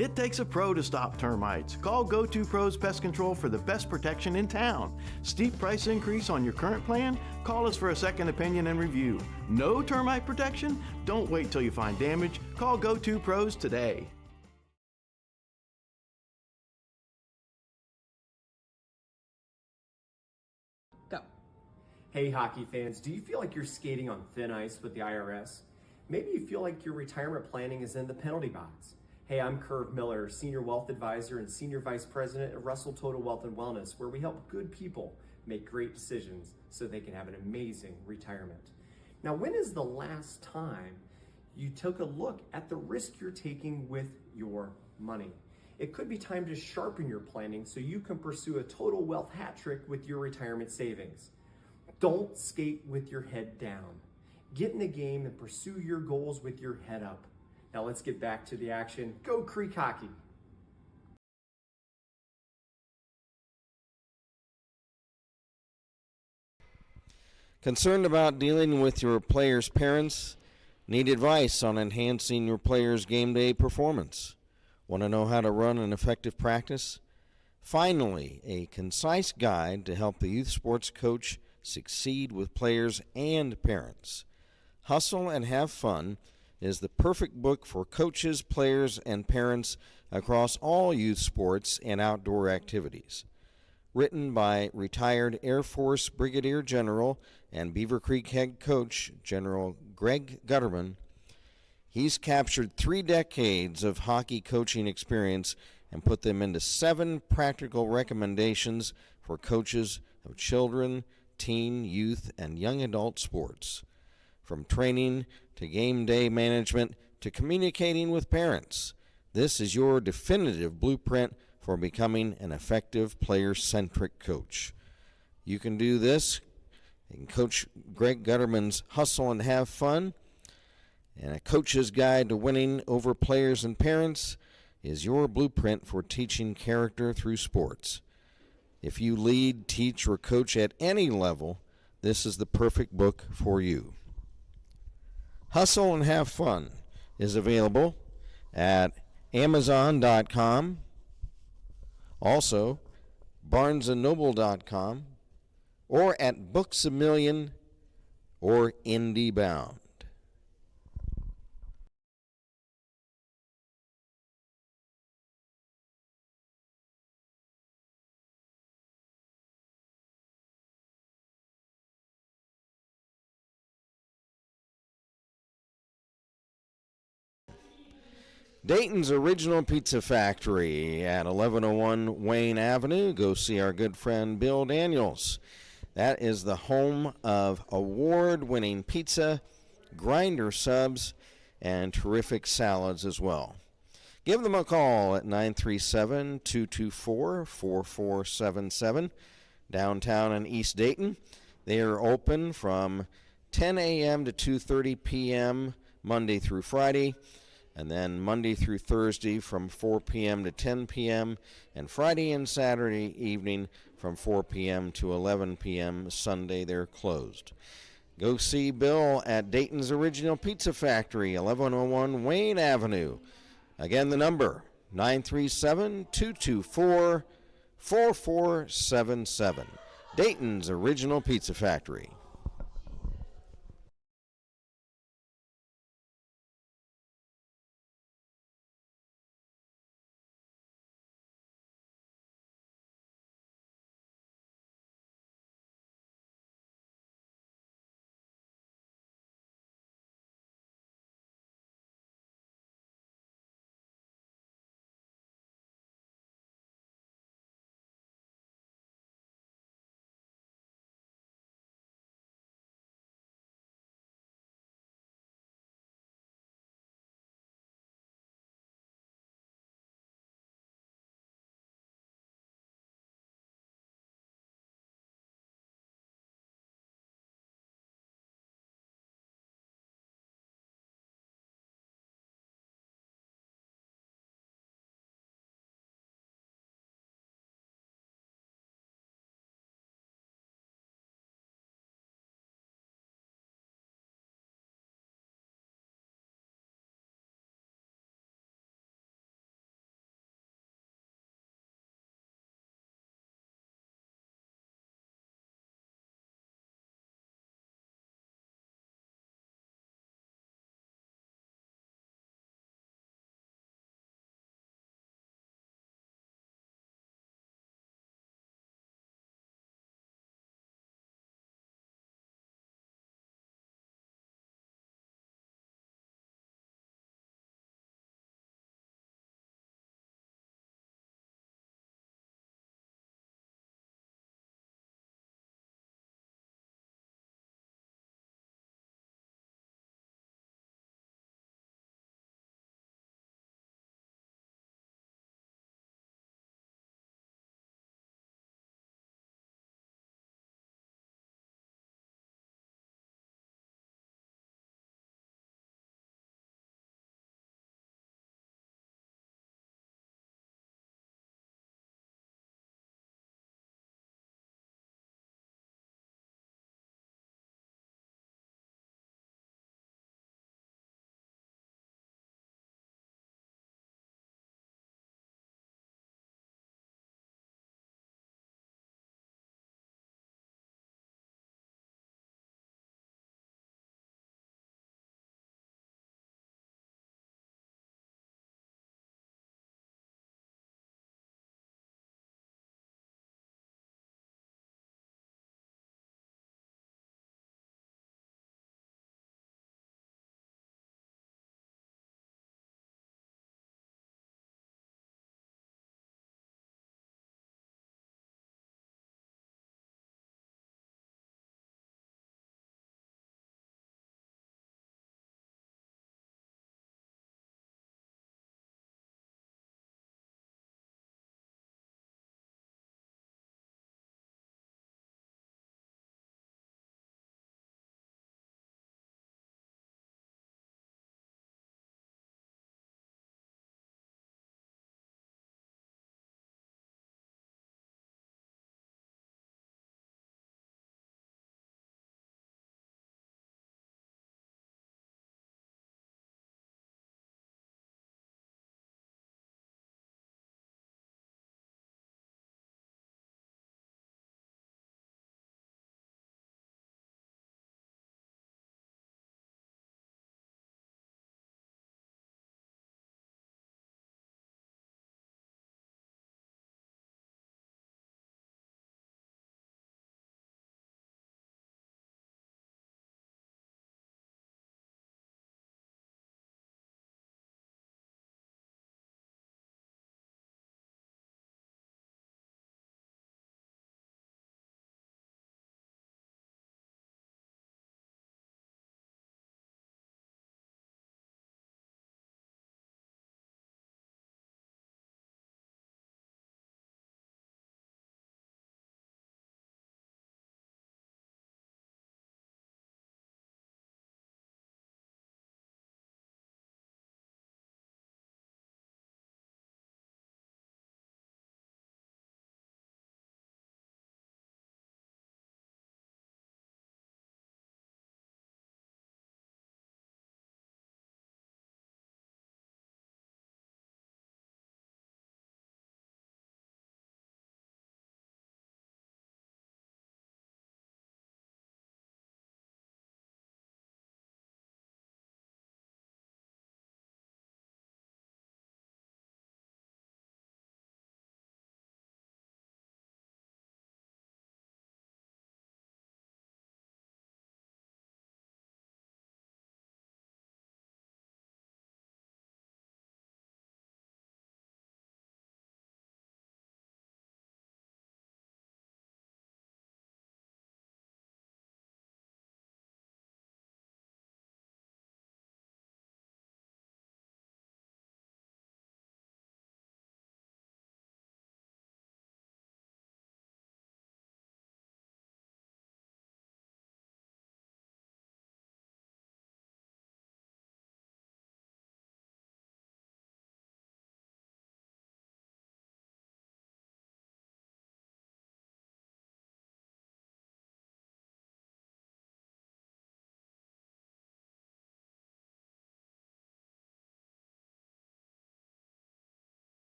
It takes a pro to stop termites. Call Go-To Pros Pest Control for the best protection in town. Steep price increase on your current plan? Call us for a second opinion and review. No termite protection? Don't wait till you find damage. Call Go-To Pros today. Go. Hey hockey fans, do you feel like you're skating on thin ice with the IRS? Maybe you feel like your retirement planning is in the penalty box. Hey, I'm Curve Miller, Senior Wealth Advisor and Senior Vice President at Russell Total Wealth and Wellness, where we help good people make great decisions so they can have an amazing retirement. Now, when is the last time you took a look at the risk you're taking with your money? It could be time to sharpen your planning so you can pursue a total wealth hat trick with your retirement savings. Don't skate with your head down. Get in the game and pursue your goals with your head up. Now let's get back to the action. Go Creek Hockey! Concerned about dealing with your players' parents? Need advice on enhancing your players' game day performance? Want to know how to run an effective practice? Finally, a concise guide to help the youth sports coach succeed with players and parents. Hustle and Have Fun is the perfect book for coaches, players, and parents across all youth sports and outdoor activities. Written by retired Air Force Brigadier General and Beavercreek head coach General Greg Gutterman, he's captured 3 decades of hockey coaching experience and put them into 7 practical recommendations for coaches of children, teen, youth, and young adult sports. From training to game day management to communicating with parents, this is your definitive blueprint for becoming an effective player-centric coach. You can do this in Coach Greg Gutterman's Hustle and Have Fun, and a coach's guide to winning over players and parents is your blueprint for teaching character through sports. If you lead, teach, or coach at any level, this is the perfect book for you. Hustle and Have Fun is available at Amazon.com, also BarnesandNoble.com, or at Books A Million or IndieBound. Dayton's Original Pizza Factory at 1101 Wayne Avenue. Go see our good friend Bill Daniels. That is the home of award-winning pizza, grinder subs, and terrific salads as well. Give them a call at 937-224-4477, downtown in East Dayton. They are open from 10 a.m. to 2:30 p.m. Monday through Friday, and then Monday through Thursday from 4 p.m. to 10 p.m., and Friday and Saturday evening from 4 p.m. to 11 p.m. Sunday they're closed. Go see Bill at Dayton's Original Pizza Factory, 1101 Wayne Avenue. Again, the number, 937-224-4477. Dayton's Original Pizza Factory.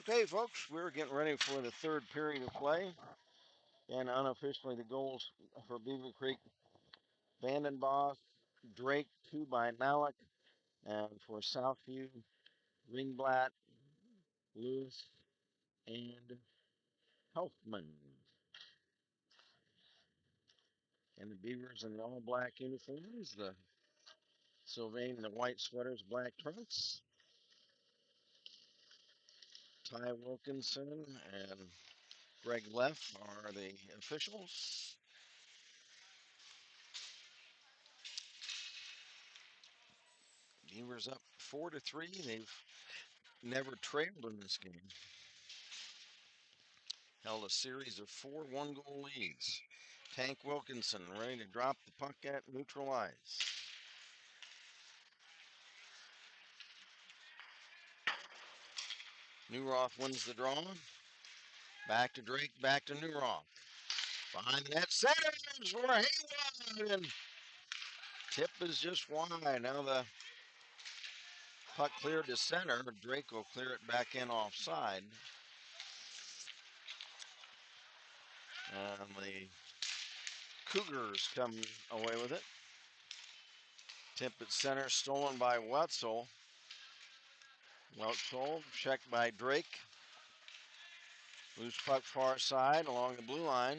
Okay, folks, we're getting ready for the third period of play. And unofficially, the goals for Beavercreek, Vandenbosch, Drake, 2 by Malik. And for Southview, Ringblatt, Lewis, and Helfman. And the Beavers in the all black uniforms, the Sylvania in the white sweaters, black trunks. Ty Wilkinson and Greg Leff are the officials. Beavers up 4-3. They've never trailed in this game. Held a series of 4 one-goal leads. Tank Wilkinson ready to drop the puck at neutral ice. Newroth wins the draw. Back to Drake, back to Newroth. Behind the net, centers for Haywood, and tip is just wide. Now the puck cleared to center. Drake will clear it back in offside. And the Cougars come away with it. Tip at center, stolen by Wetzel. Wetzel checked by Drake. Loose puck far side along the blue line.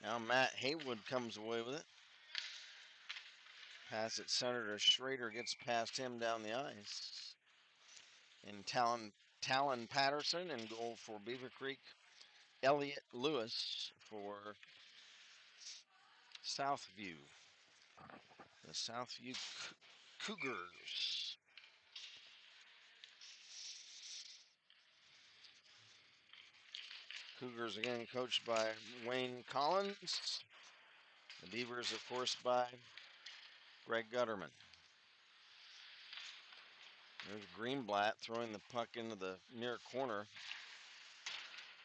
Now Matt Haywood comes away with it. Pass it center to Schrader, gets past him down the ice. And Talon Patterson in goal for Beavercreek. Elliott Lewis for Southview. The Southview Cougars. Cougars again coached by Wayne Collins. The Beavers, of course, by Greg Gutterman. There's Greenblatt throwing the puck into the near corner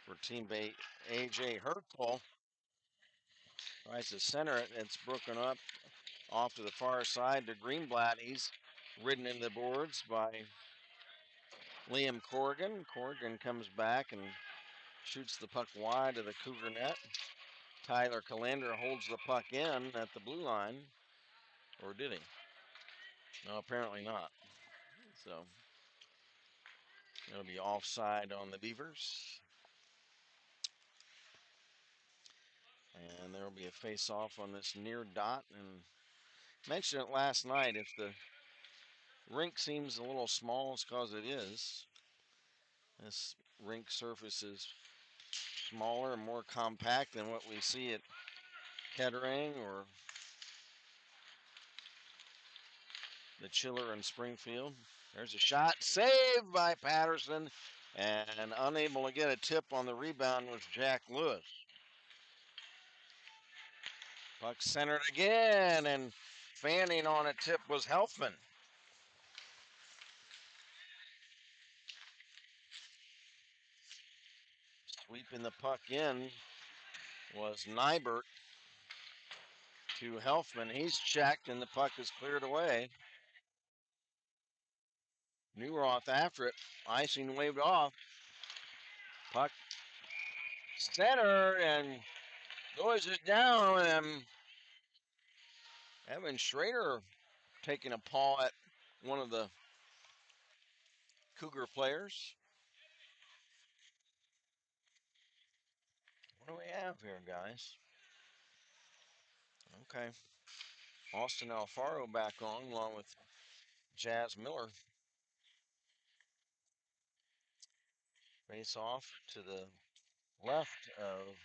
for teammate A.J. Hertel. Tries to center it. It's broken up off to the far side to Greenblatt. He's ridden into the boards by Liam Corrigan. Corrigan comes back and shoots the puck wide of the Cougar net. Tyler Calander holds the puck in at the blue line. Or did he? No, apparently not. So it'll be offside on the Beavers. And there will be a face-off on this near dot. And mentioned it last night. If the rink seems a little small, it's because it is. This rink surface is smaller and more compact than what we see at Kettering or the Chiller in Springfield. There's a shot, saved by Patterson, and unable to get a tip on the rebound was Jack Lewis. Puck centered again, and fanning on a tip was Helfman. Sweeping the puck in was Nybert to Helfman. He's checked, and the puck is cleared away. Newroth after it. Icing waved off. Puck center, and Lewis is down, and Evan Schrader taking a paw at one of the Cougar players. What do we have here, guys? Okay. Austin Alfaro back on along with Jazz Miller. Face off to the left of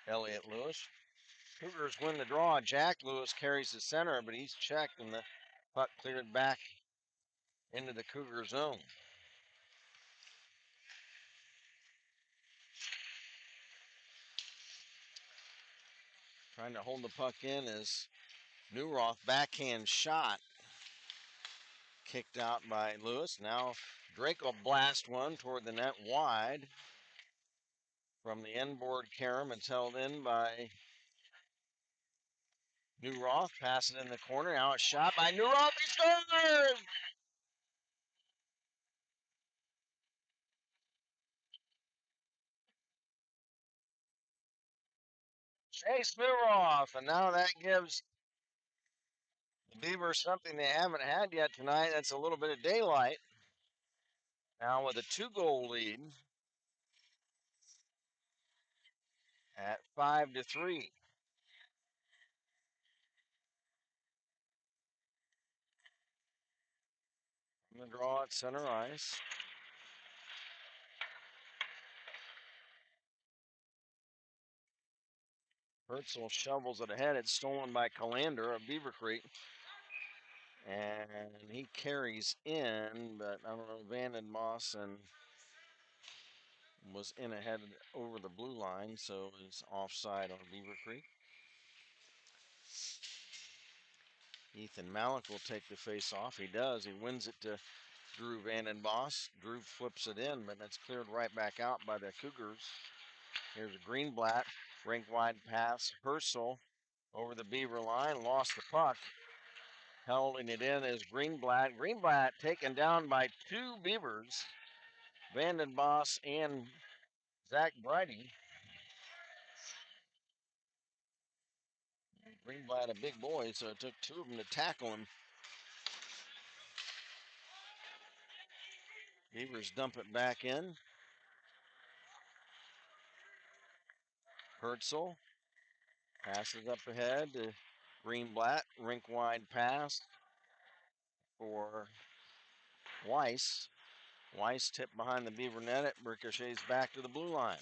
Elliott Lewis. Cougars win the draw. Jack Lewis carries the center, but he's checked and the puck cleared back into the Cougar zone. Trying to hold the puck in is Newroth. Backhand shot. Kicked out by Lewis. Now Drake will blast one toward the net wide. From the end board carom, it's held in by New Roth passes in the corner. Now it's shot by New Roth. He scores! Chase Newroth, and now that gives the Beavers something they haven't had yet tonight. That's a little bit of daylight. Now with a 2-goal lead at 5-3. The draw at center ice. Herzl shovels it ahead. It's stolen by Calander of Beavercreek. And he carries in, but I don't know, Vanden Mossen was in ahead over the blue line, so it's offside on Beavercreek. Ethan Malik will take the face off. He does. He wins it to Drew Vanden Boss. Drew flips it in, but that's cleared right back out by the Cougars. Here's a Greenblatt. Rink wide pass. Herzl over the Beaver line. Lost the puck. Holding it in is Greenblatt. Greenblatt taken down by 2 Beavers. Vanden Boss and Zach Bridie. Greenblatt a big boy, so it took 2 of them to tackle him. Beavers dump it back in. Herzl passes up ahead to Greenblatt. Rink wide pass for Weiss. Weiss tipped behind the Beaver net. It ricochets back to the blue line.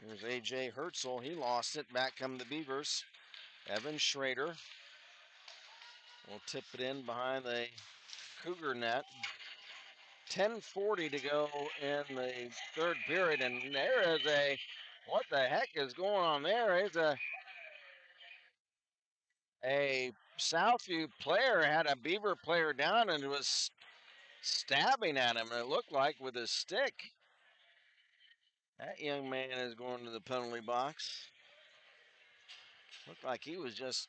Here's A.J. Herzl. He lost it. Back come the Beavers. Evan Schrader will tip it in behind the Cougar net. 10:40 to go in the third period, and there is a, what the heck is going on there? It's a Southview player had a Beaver player down and was stabbing at him, it looked like, with his stick. That young man is going to the penalty box. Looked like he was just,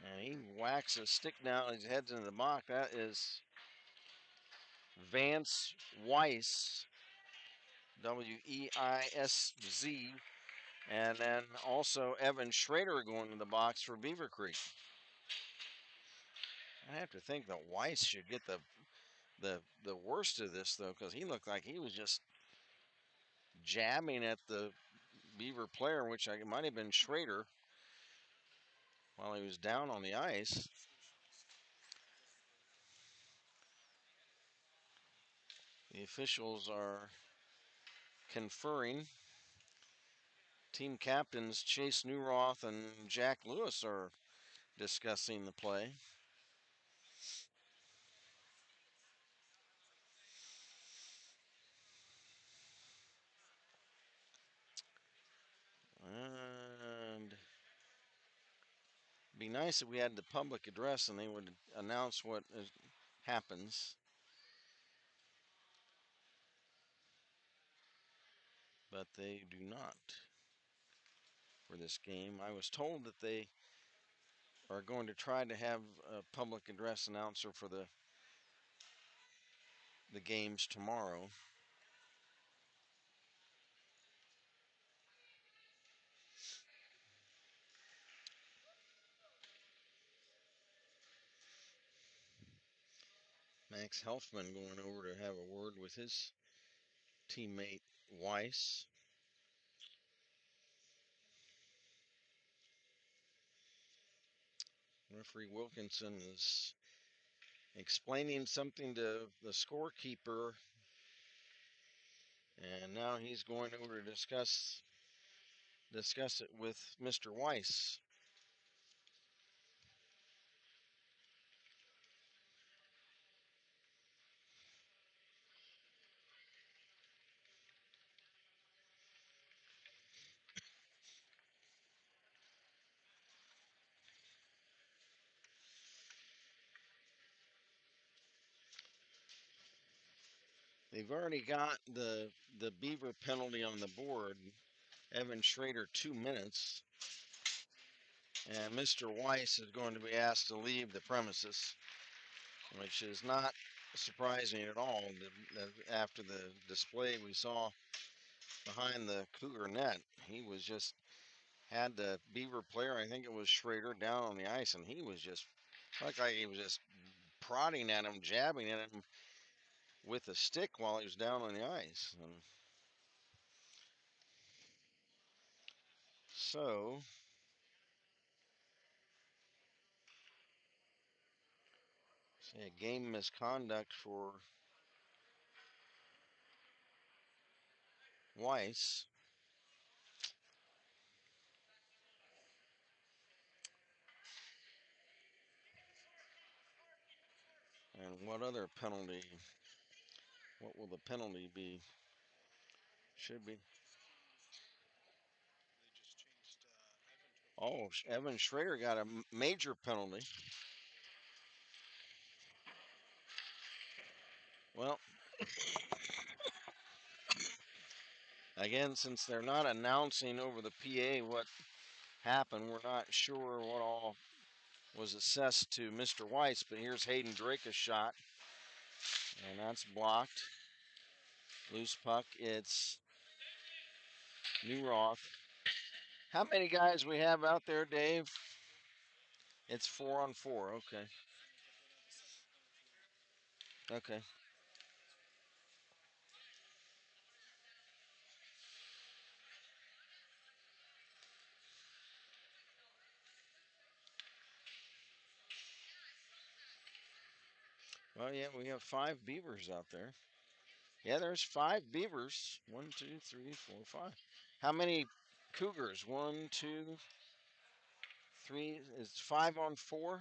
and he whacks a stick down, his head's into the box. That is Vance Weiss, Weisz, and then also Evan Schrader going to the box for Beavercreek. I have to think that Weiss should get the worst of this, though, because he looked like he was just jamming at the Beaver player, which might have been Schrader, while he was down on the ice. The officials are conferring. Team captains Chase Newroth and Jack Lewis are discussing the play. And it'd be nice if we had the public address and they would announce what happens. But they do not for this game. I was told that they are going to try to have a public address announcer for the games tomorrow. Max Helfman going over to have a word with his teammate Weiss. Referee Wilkinson is explaining something to the scorekeeper, and now he's going over to discuss it with Mr. Weiss. They've already got the Beaver penalty on the board. Evan Schrader 2 minutes. And Mr. Weiss is going to be asked to leave the premises, which is not surprising at all after the display we saw behind the Cougar net. He was just had the Beaver player, I think it was Schrader, down on the ice, and he was just like he was just prodding at him, jabbing at him with a stick while he was down on the ice. And so say a game misconduct for Weiss. And what other penalty? What will the penalty be? Should be. Oh, Evan Schrader got a major penalty. Well, again, since they're not announcing over the PA what happened, we're not sure what all was assessed to Mr. Weiss, but here's Hayden Drake's shot, and that's blocked. Loose puck, it's Newroth. How many guys we have out there, Dave? It's 4-on-4, okay. Okay. Well, yeah, we have 5 Beavers out there. Yeah, there's 5 Beavers. 1, 2, 3, 4, 5. How many Cougars? 1, 2, 3. Is 5-on-4?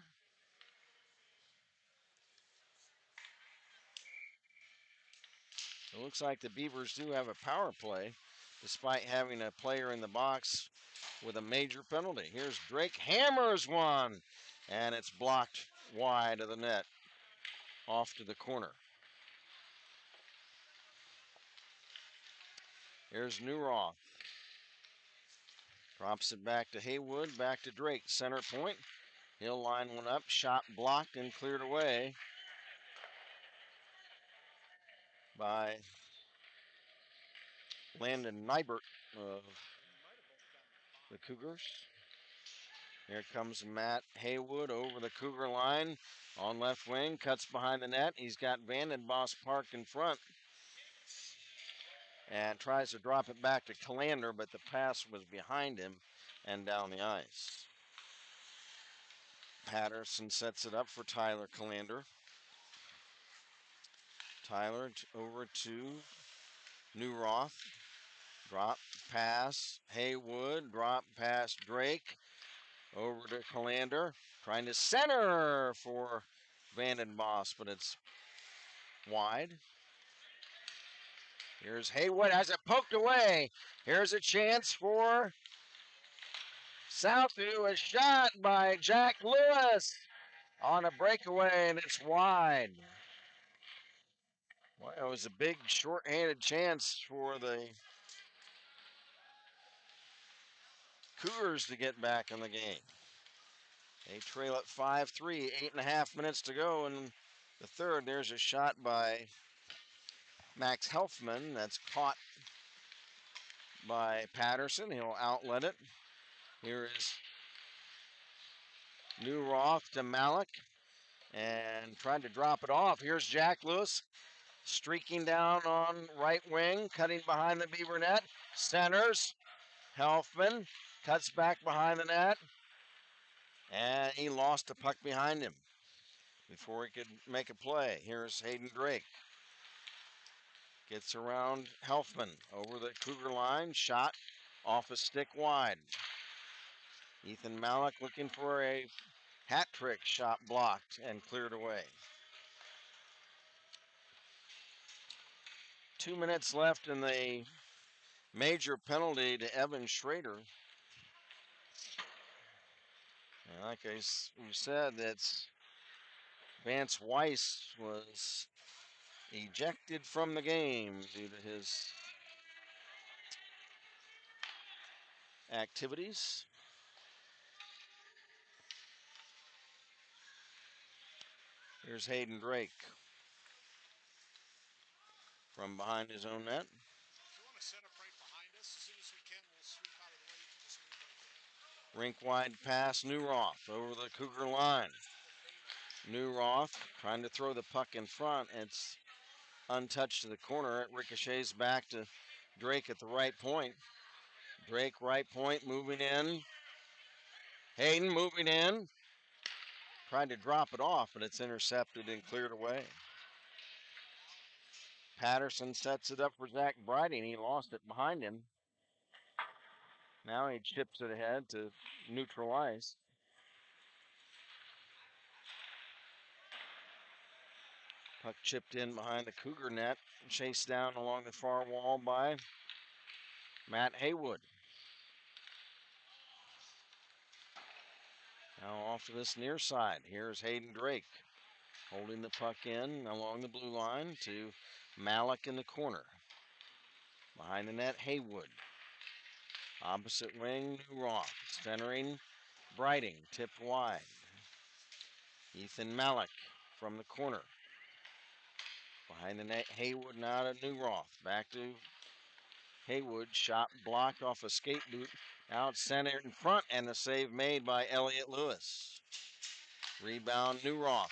It looks like the Beavers do have a power play, despite having a player in the box with a major penalty. Here's Drake, hammers one, and it's blocked wide of the net, off to the corner. Here's Newroth. Drops it back to Haywood, back to Drake, center point. He'll line one up, shot blocked and cleared away by Landon Nybert of the Cougars. Here comes Matt Haywood over the Cougar line on left wing, cuts behind the net. He's got Vandenbosch parked in front and tries to drop it back to Calander, but the pass was behind him and down the ice. Patterson sets it up for Tyler Calander. Tyler over to Newroth. Drop pass, Haywood. Drop pass, Drake. Over to Calander. Trying to center for Vandenbosch, but it's wide. Here's Haywood, has it poked away. Here's a chance for Southview. A shot by Jack Lewis on a breakaway, and it's wide. Well, it was a big short-handed chance for the Cougars to get back in the game. They trail at 5-3, 8.5 minutes to go in the third. There's a shot by Max Helfman that's caught by Patterson. He'll outlet it. Here is Newroth to Malik and trying to drop it off. Here's Jack Lewis streaking down on right wing, cutting behind the Beaver net. Centers. Helfman cuts back behind the net, and he lost the puck behind him before he could make a play. Here's Hayden Drake. Gets around Helfman over the Cougar line. Shot off a stick wide. Ethan Malik looking for a hat trick. Shot blocked and cleared away. 2 minutes left in the major penalty to Evan Schrader. And like we said, that's Vance Weiss was ejected from the game due to his activities. Here's Hayden Drake from behind his own net. Rink wide pass, Newroth over the Cougar line. Newroth trying to throw the puck in front. It's untouched to the corner. It ricochets back to Drake at the right point. Drake, right point, moving in. Hayden moving in. Tried to drop it off, but it's intercepted and cleared away. Patterson sets it up for Zach Briding. He lost it behind him. Now he chips it ahead to neutral ice. Puck chipped in behind the Cougar net. Chased down along the far wall by Matt Haywood. Now off to this near side. Here's Hayden Drake holding the puck in along the blue line to Malik in the corner. Behind the net, Haywood. Opposite wing, Newroth. Centering, Briding. Tipped wide. Ethan Malik from the corner. Behind the net, Haywood now to Newroth. Back to Haywood. Shot blocked off a skate boot. Out center in front, and the save made by Elliott Lewis. Rebound, Newroth.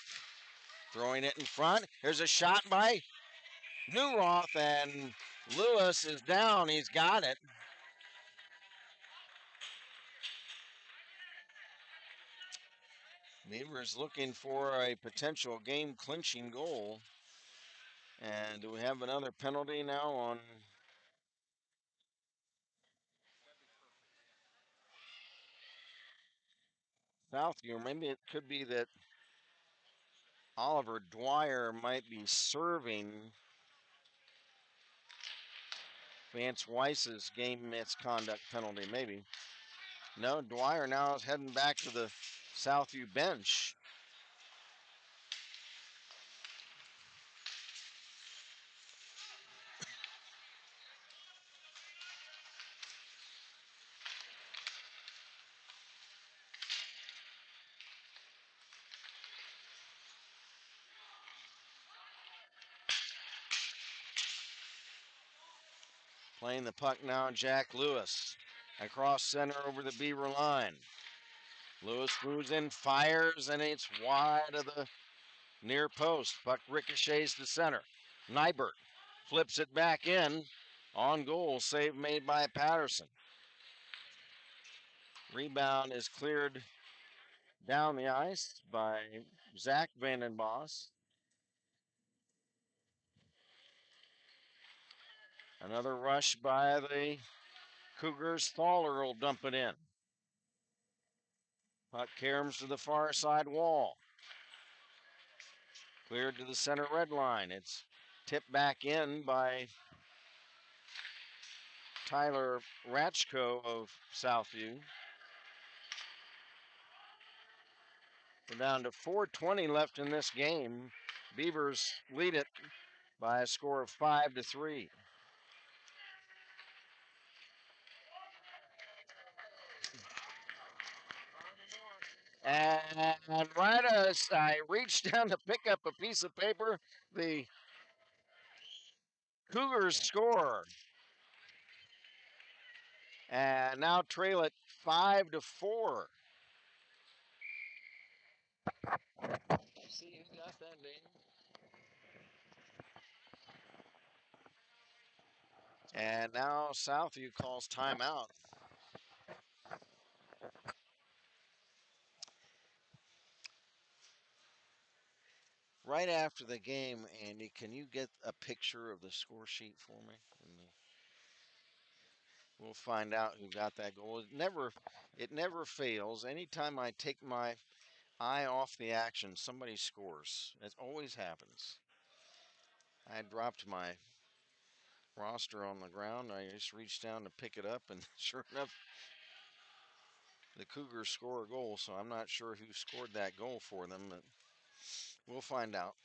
Throwing it in front. Here's a shot by Newroth, and Lewis is down. He's got it. Beavers looking for a potential game-clinching goal. And do we have another penalty now on Southview? Or maybe it could be that Oliver Dwyer might be serving Vance Weiss's game misconduct penalty, maybe. No, Dwyer now is heading back to the Southview bench. Playing the puck now, Jack Lewis. Across center over the Beaver line. Lewis moves in, fires, and it's wide of the near post. Puck ricochets to center. Nybert flips it back in. On goal, save made by Patterson. Rebound is cleared down the ice by Zach Vandenbos. Another rush by the Cougars. Thaler will dump it in. Puck caroms to the far side wall. Cleared to the center red line. It's tipped back in by Tyler Ratchko of Southview. We're down to 4:20 left in this game. Beavers lead it by a score of 5-3. And right as I reached down to pick up a piece of paper, the Cougars score. And now trail it 5-4. See who got that name? And now Southview calls timeout. Right after the game, Andy, can you get a picture of the score sheet for me? We'll find out who got that goal. It never fails. Anytime I take my eye off the action, somebody scores. It always happens. I dropped my roster on the ground. I just reached down to pick it up, and sure enough, the Cougars score a goal. So I'm not sure who scored that goal for them, but we'll find out.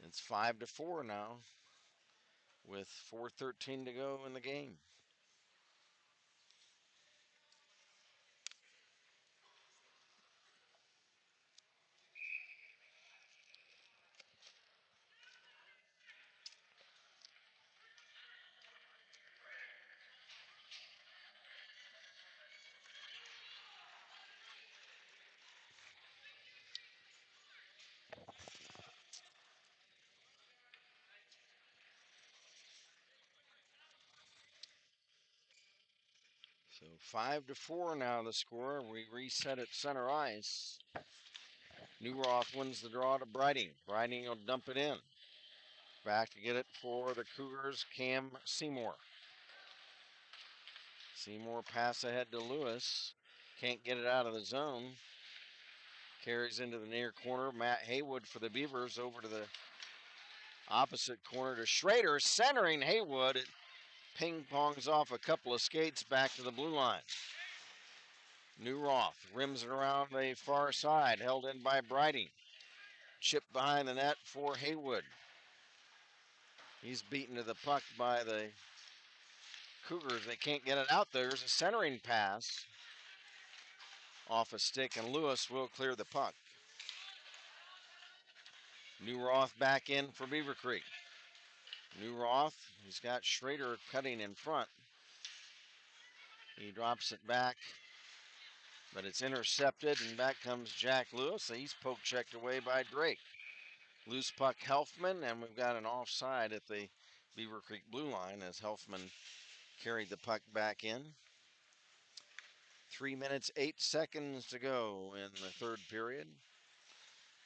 It's 5-4 now with 4:13 to go in the game. So 5-4 now the score. We reset at center ice. Newroth wins the draw to Brighting. Brighting will dump it in. Back to get it for the Cougars, Cam Seymour. Seymour pass ahead to Lewis. Can't get it out of the zone. Carries into the near corner. Matt Haywood for the Beavers over to the opposite corner to Schrader. Centering Haywood. It ping pongs off a couple of skates back to the blue line. Newroth rims it around the far side. Held in by Brighting. Chipped behind the net for Haywood. He's beaten to the puck by the Cougars. They can't get it out there. There's a centering pass off a stick, and Lewis will clear the puck. Newroth back in for Beavercreek. Newroth, he's got Schrader cutting in front. He drops it back, but it's intercepted, and back comes Jack Lewis. He's poke checked away by Drake. Loose puck Helfman, and we've got an offside at the Beavercreek blue line as Helfman carried the puck back in. 3 minutes, 8 seconds to go in the third period.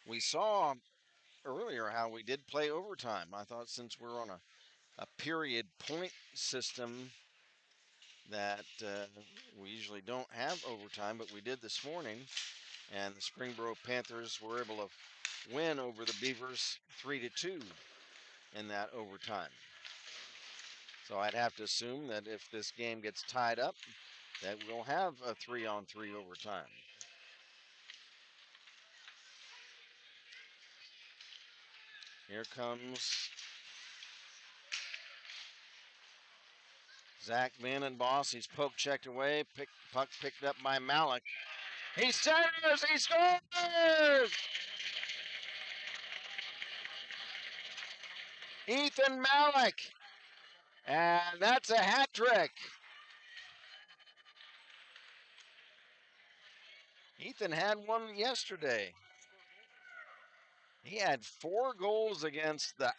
We saw earlier how we did play overtime. I thought since we're on a period point system that we usually don't have overtime, but we did this morning. And the Springboro Panthers were able to win over the Beavers 3-2 in that overtime. So I'd have to assume that if this game gets tied up, that we'll have a 3-on-3 overtime. Here comes Zach Van and Boss. He's poke checked away. Puck picked up by Malik. He centers. He scores! Ethan Malik. And that's a hat trick. Ethan had one yesterday. He had 4 goals against the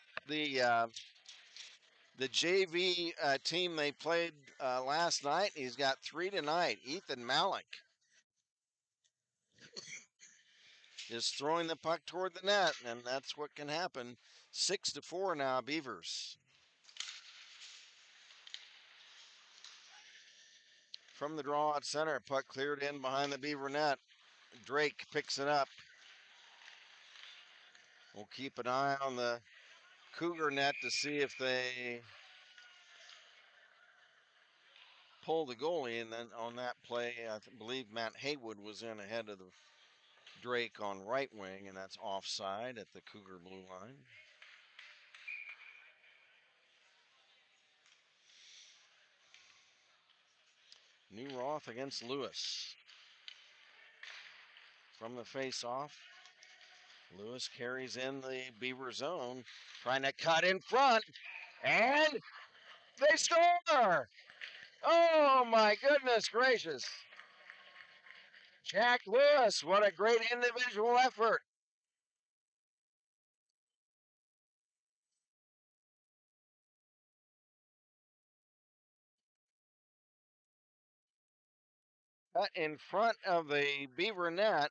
JV team they played last night. He's got 3 tonight. Ethan Malik is throwing the puck toward the net, and that's what can happen. 6-4 now, Beavers. From the draw at center, puck cleared in behind the Beaver net. Drake picks it up. We'll keep an eye on the Cougar net to see if they pull the goalie. And then on that play, I believe Matt Haywood was in ahead of the Drake on right wing, and that's offside at the Cougar blue line. Newroth against Lewis. From the face-off, Lewis carries in the Beaver zone, trying to cut in front, and they score! Oh my goodness gracious. Jack Lewis, what a great individual effort. Cut in front of the Beaver net.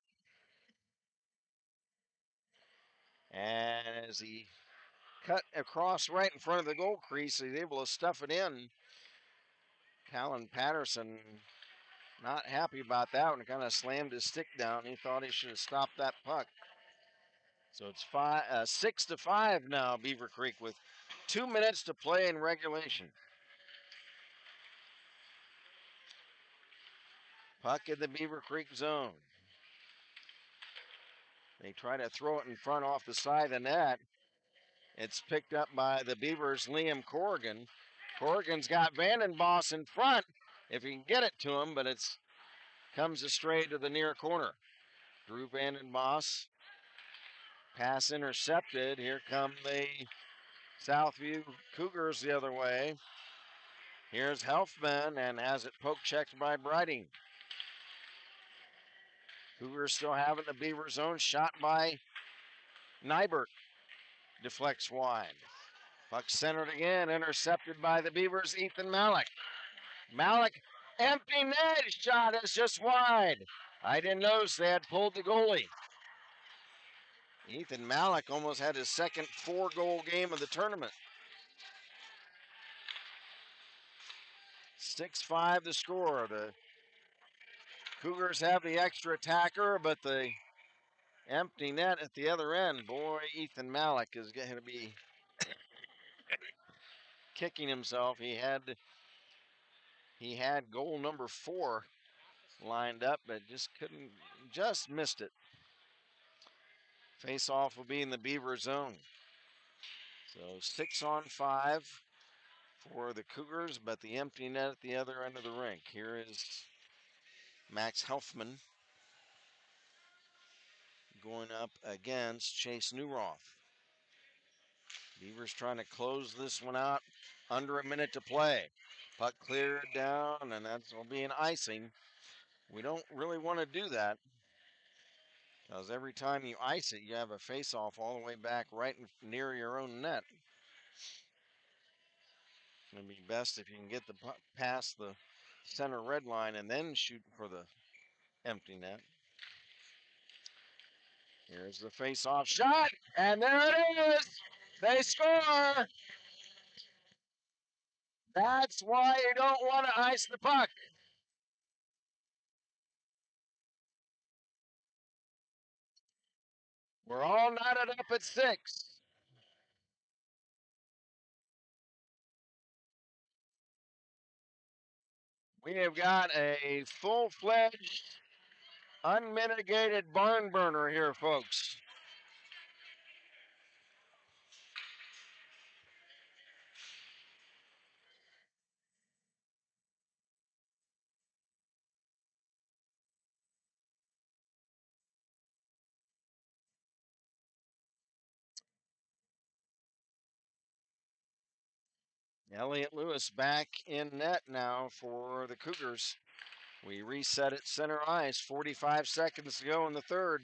And as he cut across right in front of the goal crease, he's able to stuff it in. Talon Patterson not happy about that one. Kind of slammed his stick down. He thought he should have stopped that puck. So it's 6-5 now, Beavercreek, with 2 minutes to play in regulation. Puck in the Beavercreek zone. They try to throw it in front off the side of the net. It's picked up by the Beavers' Liam Corrigan. Corrigan's got Vandenboss in front if he can get it to him, but it's comes astray to the near corner. Drew Vandenboss, pass intercepted. Here come the Southview Cougars the other way. Here's Helfman and has it poke checked by Brighting. Cougars still having the Beaver zone, shot by Nybert. Deflects wide. Puck centered again, intercepted by the Beavers, Ethan Malik. Malik, empty net shot is just wide. I didn't notice they had pulled the goalie. Ethan Malik almost had his second 4-goal game of the tournament. 6-5 the score. The Cougars have the extra attacker, but the empty net at the other end. Boy, Ethan Malik is going to be kicking himself. He had goal number 4 lined up, but just missed it. Face-off will be in the Beaver zone. So 6-on-5 for the Cougars, but the empty net at the other end of the rink. Here is Max Helfman going up against Chase Newroth. Beavers trying to close this one out. Under a minute to play. Puck cleared down, and that's will be an icing. We don't really want to do that, because every time you ice it, you have a face-off all the way back right near your own net. It'd be best if you can get the puck past the center red line and then shoot for the empty net. Here's the face-off shot, and there it is. They score. That's why you don't want to ice the puck. We're all knotted up at 6. We have got a full-fledged, unmitigated barn burner here, folks. Elliot Lewis back in net now for the Cougars. We reset at center ice. 45 seconds to go in the third.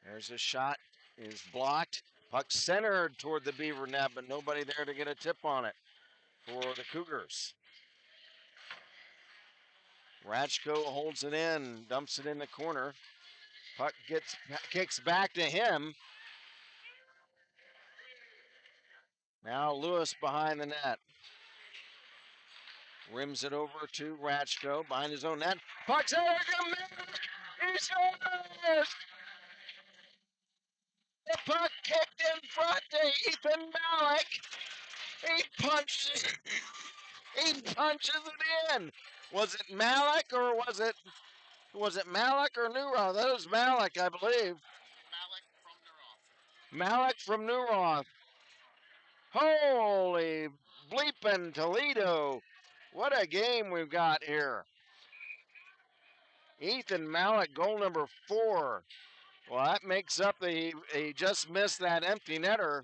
There's a shot. Is blocked. Puck centered toward the Beaver net, but nobody there to get a tip on it for the Cougars. Ratchko holds it in, dumps it in the corner. Puck kicks back to him. Now Lewis behind the net. Rims it over to Ratchko behind his own net. Puck's out to Malik. He scores! The puck kicked in front to Ethan Malik. He punches it in. Was it Malik or was it Malik or Newroth? That was Malik, I believe. Malik from Newroth. Holy bleeping Toledo. What a game we've got here. Ethan Malik, goal number 4. Well, that makes up he just missed that empty netter.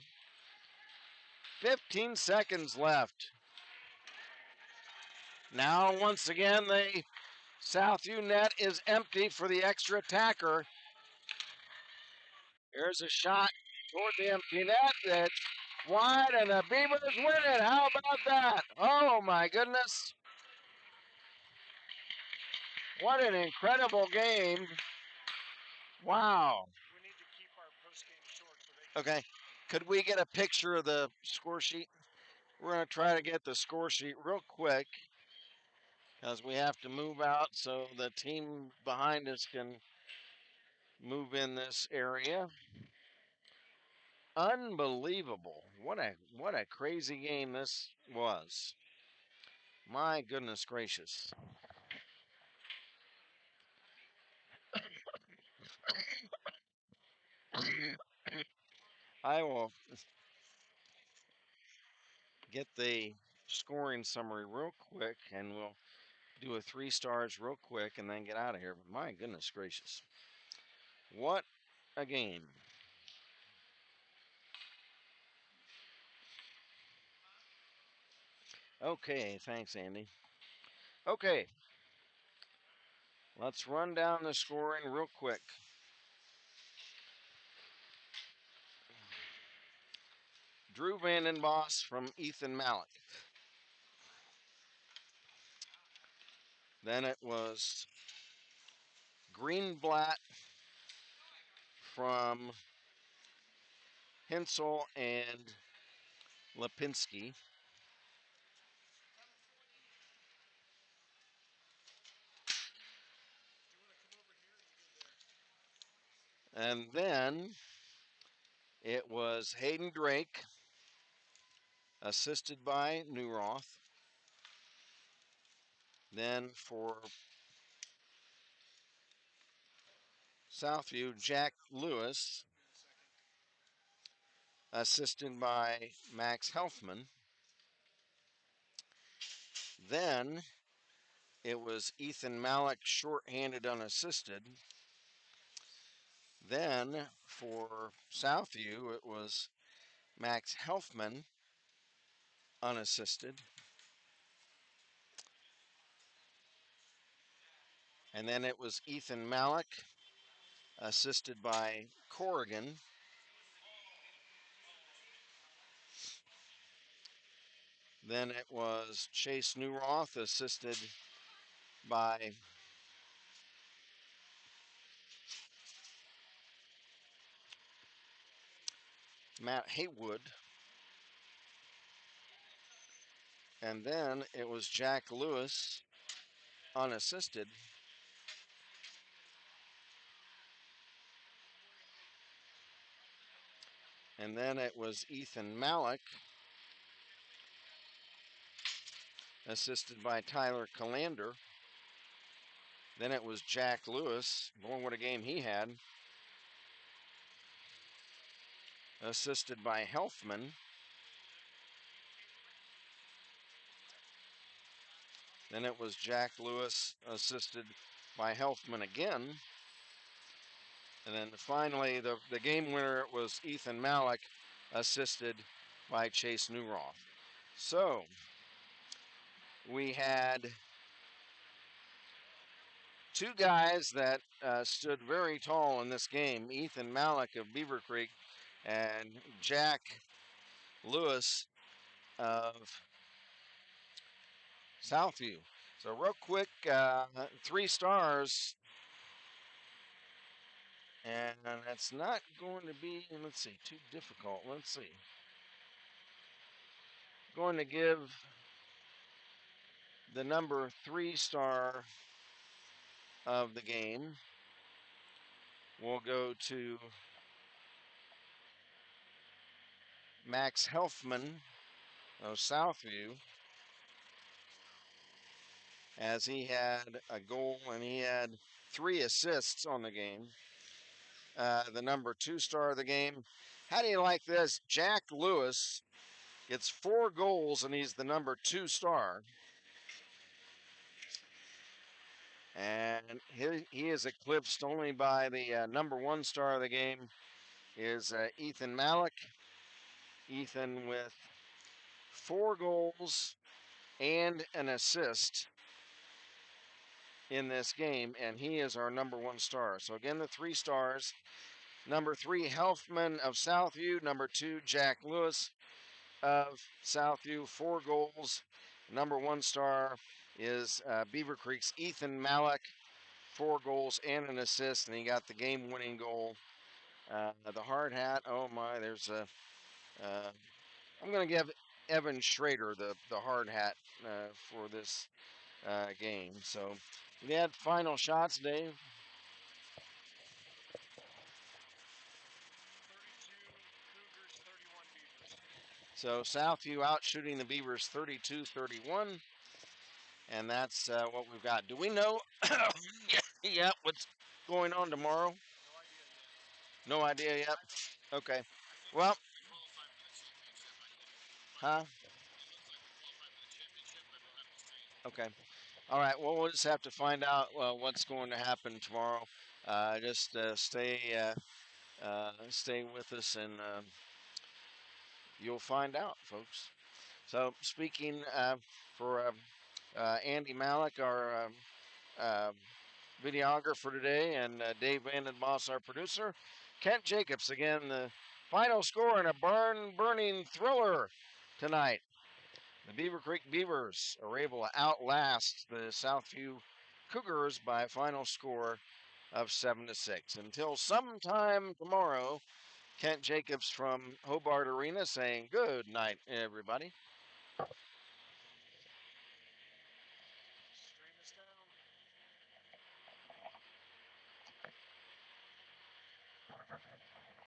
15 seconds left. Now, once again, the Southview net is empty for the extra attacker. Here's a shot toward the empty net. It's wide, and the Beavers win it. How about that? Oh, my goodness. What an incredible game. Wow. We need to keep our post-game short. Okay. Could we get a picture of the score sheet? We're going to try to get the score sheet real quick, because we have to move out so the team behind us can move in this area. Unbelievable. What a crazy game this was. My goodness gracious. I will get the scoring summary real quick and we'll do a 3 stars real quick and then get out of here. But my goodness gracious. What a game. Okay, thanks, Andy. Okay, let's run down the scoring real quick. Drew Vandenboss from Ethan Malik. Then it was Greenblatt from Hensel and Lipinski. And then it was Hayden Drake, assisted by Newroth. Then for Southview, Jack Lewis, assisted by Max Helfman. Then it was Ethan Malik, shorthanded, unassisted. Then for Southview, it was Max Helfman, unassisted. And then it was Ethan Malik, assisted by Corrigan. Then it was Chase Newroth, assisted by Matt Haywood. And then it was Jack Lewis, unassisted. And then it was Ethan Malik, assisted by Tyler Calander. Then it was Jack Lewis, boy, what a game he had, assisted by Helfman. Then it was Jack Lewis, assisted by Helfman again. And then finally, the game winner was Ethan Malik, assisted by Chase Newroth. So we had two guys that stood very tall in this game, Ethan Malik of Beavercreek and Jack Lewis of Southview. So real quick, 3 stars, and it's not going to be, let's see, too difficult. Let's see. Going to give the number 3 star of the game. We'll go to Max Helfman of Southview, as he had a goal and he had 3 assists on the game. The number 2 star of the game. How do you like this? Jack Lewis gets 4 goals and he's the number 2 star. And he is eclipsed only by the number 1 star of the game is Ethan Malik. Ethan with 4 goals and an assist in this game, and he is our number 1 star. So again, the 3 stars. Number 3, Helfman of Southview. Number 2, Jack Lewis of Southview, 4 goals. Number 1 star is Beavercreek's Ethan Malik, 4 goals and an assist, and he got the game-winning goal. The hard hat, oh my, there's a. I'm going to give Evan Schrader the hard hat for this game. So we had final shots, Dave. 32 Cougars, 31 Beavers. So Southview out shooting the Beavers 32-31. And that's what we've got. Do we know what's going on tomorrow? No idea yet. Okay. Well, huh? Okay. All right. Well, we'll just have to find out what's going to happen tomorrow. Just stay with us, and you'll find out, folks. So, speaking for Andy Malik, our uh, videographer today, and Dave Vandenboss, our producer, Kent Jacobs, again, the final score in a burning thriller tonight. The Beavercreek Beavers are able to outlast the Southview Cougars by a final score of 7-6. Until sometime tomorrow, Kent Jacobs from Hobart Arena saying good night, everybody.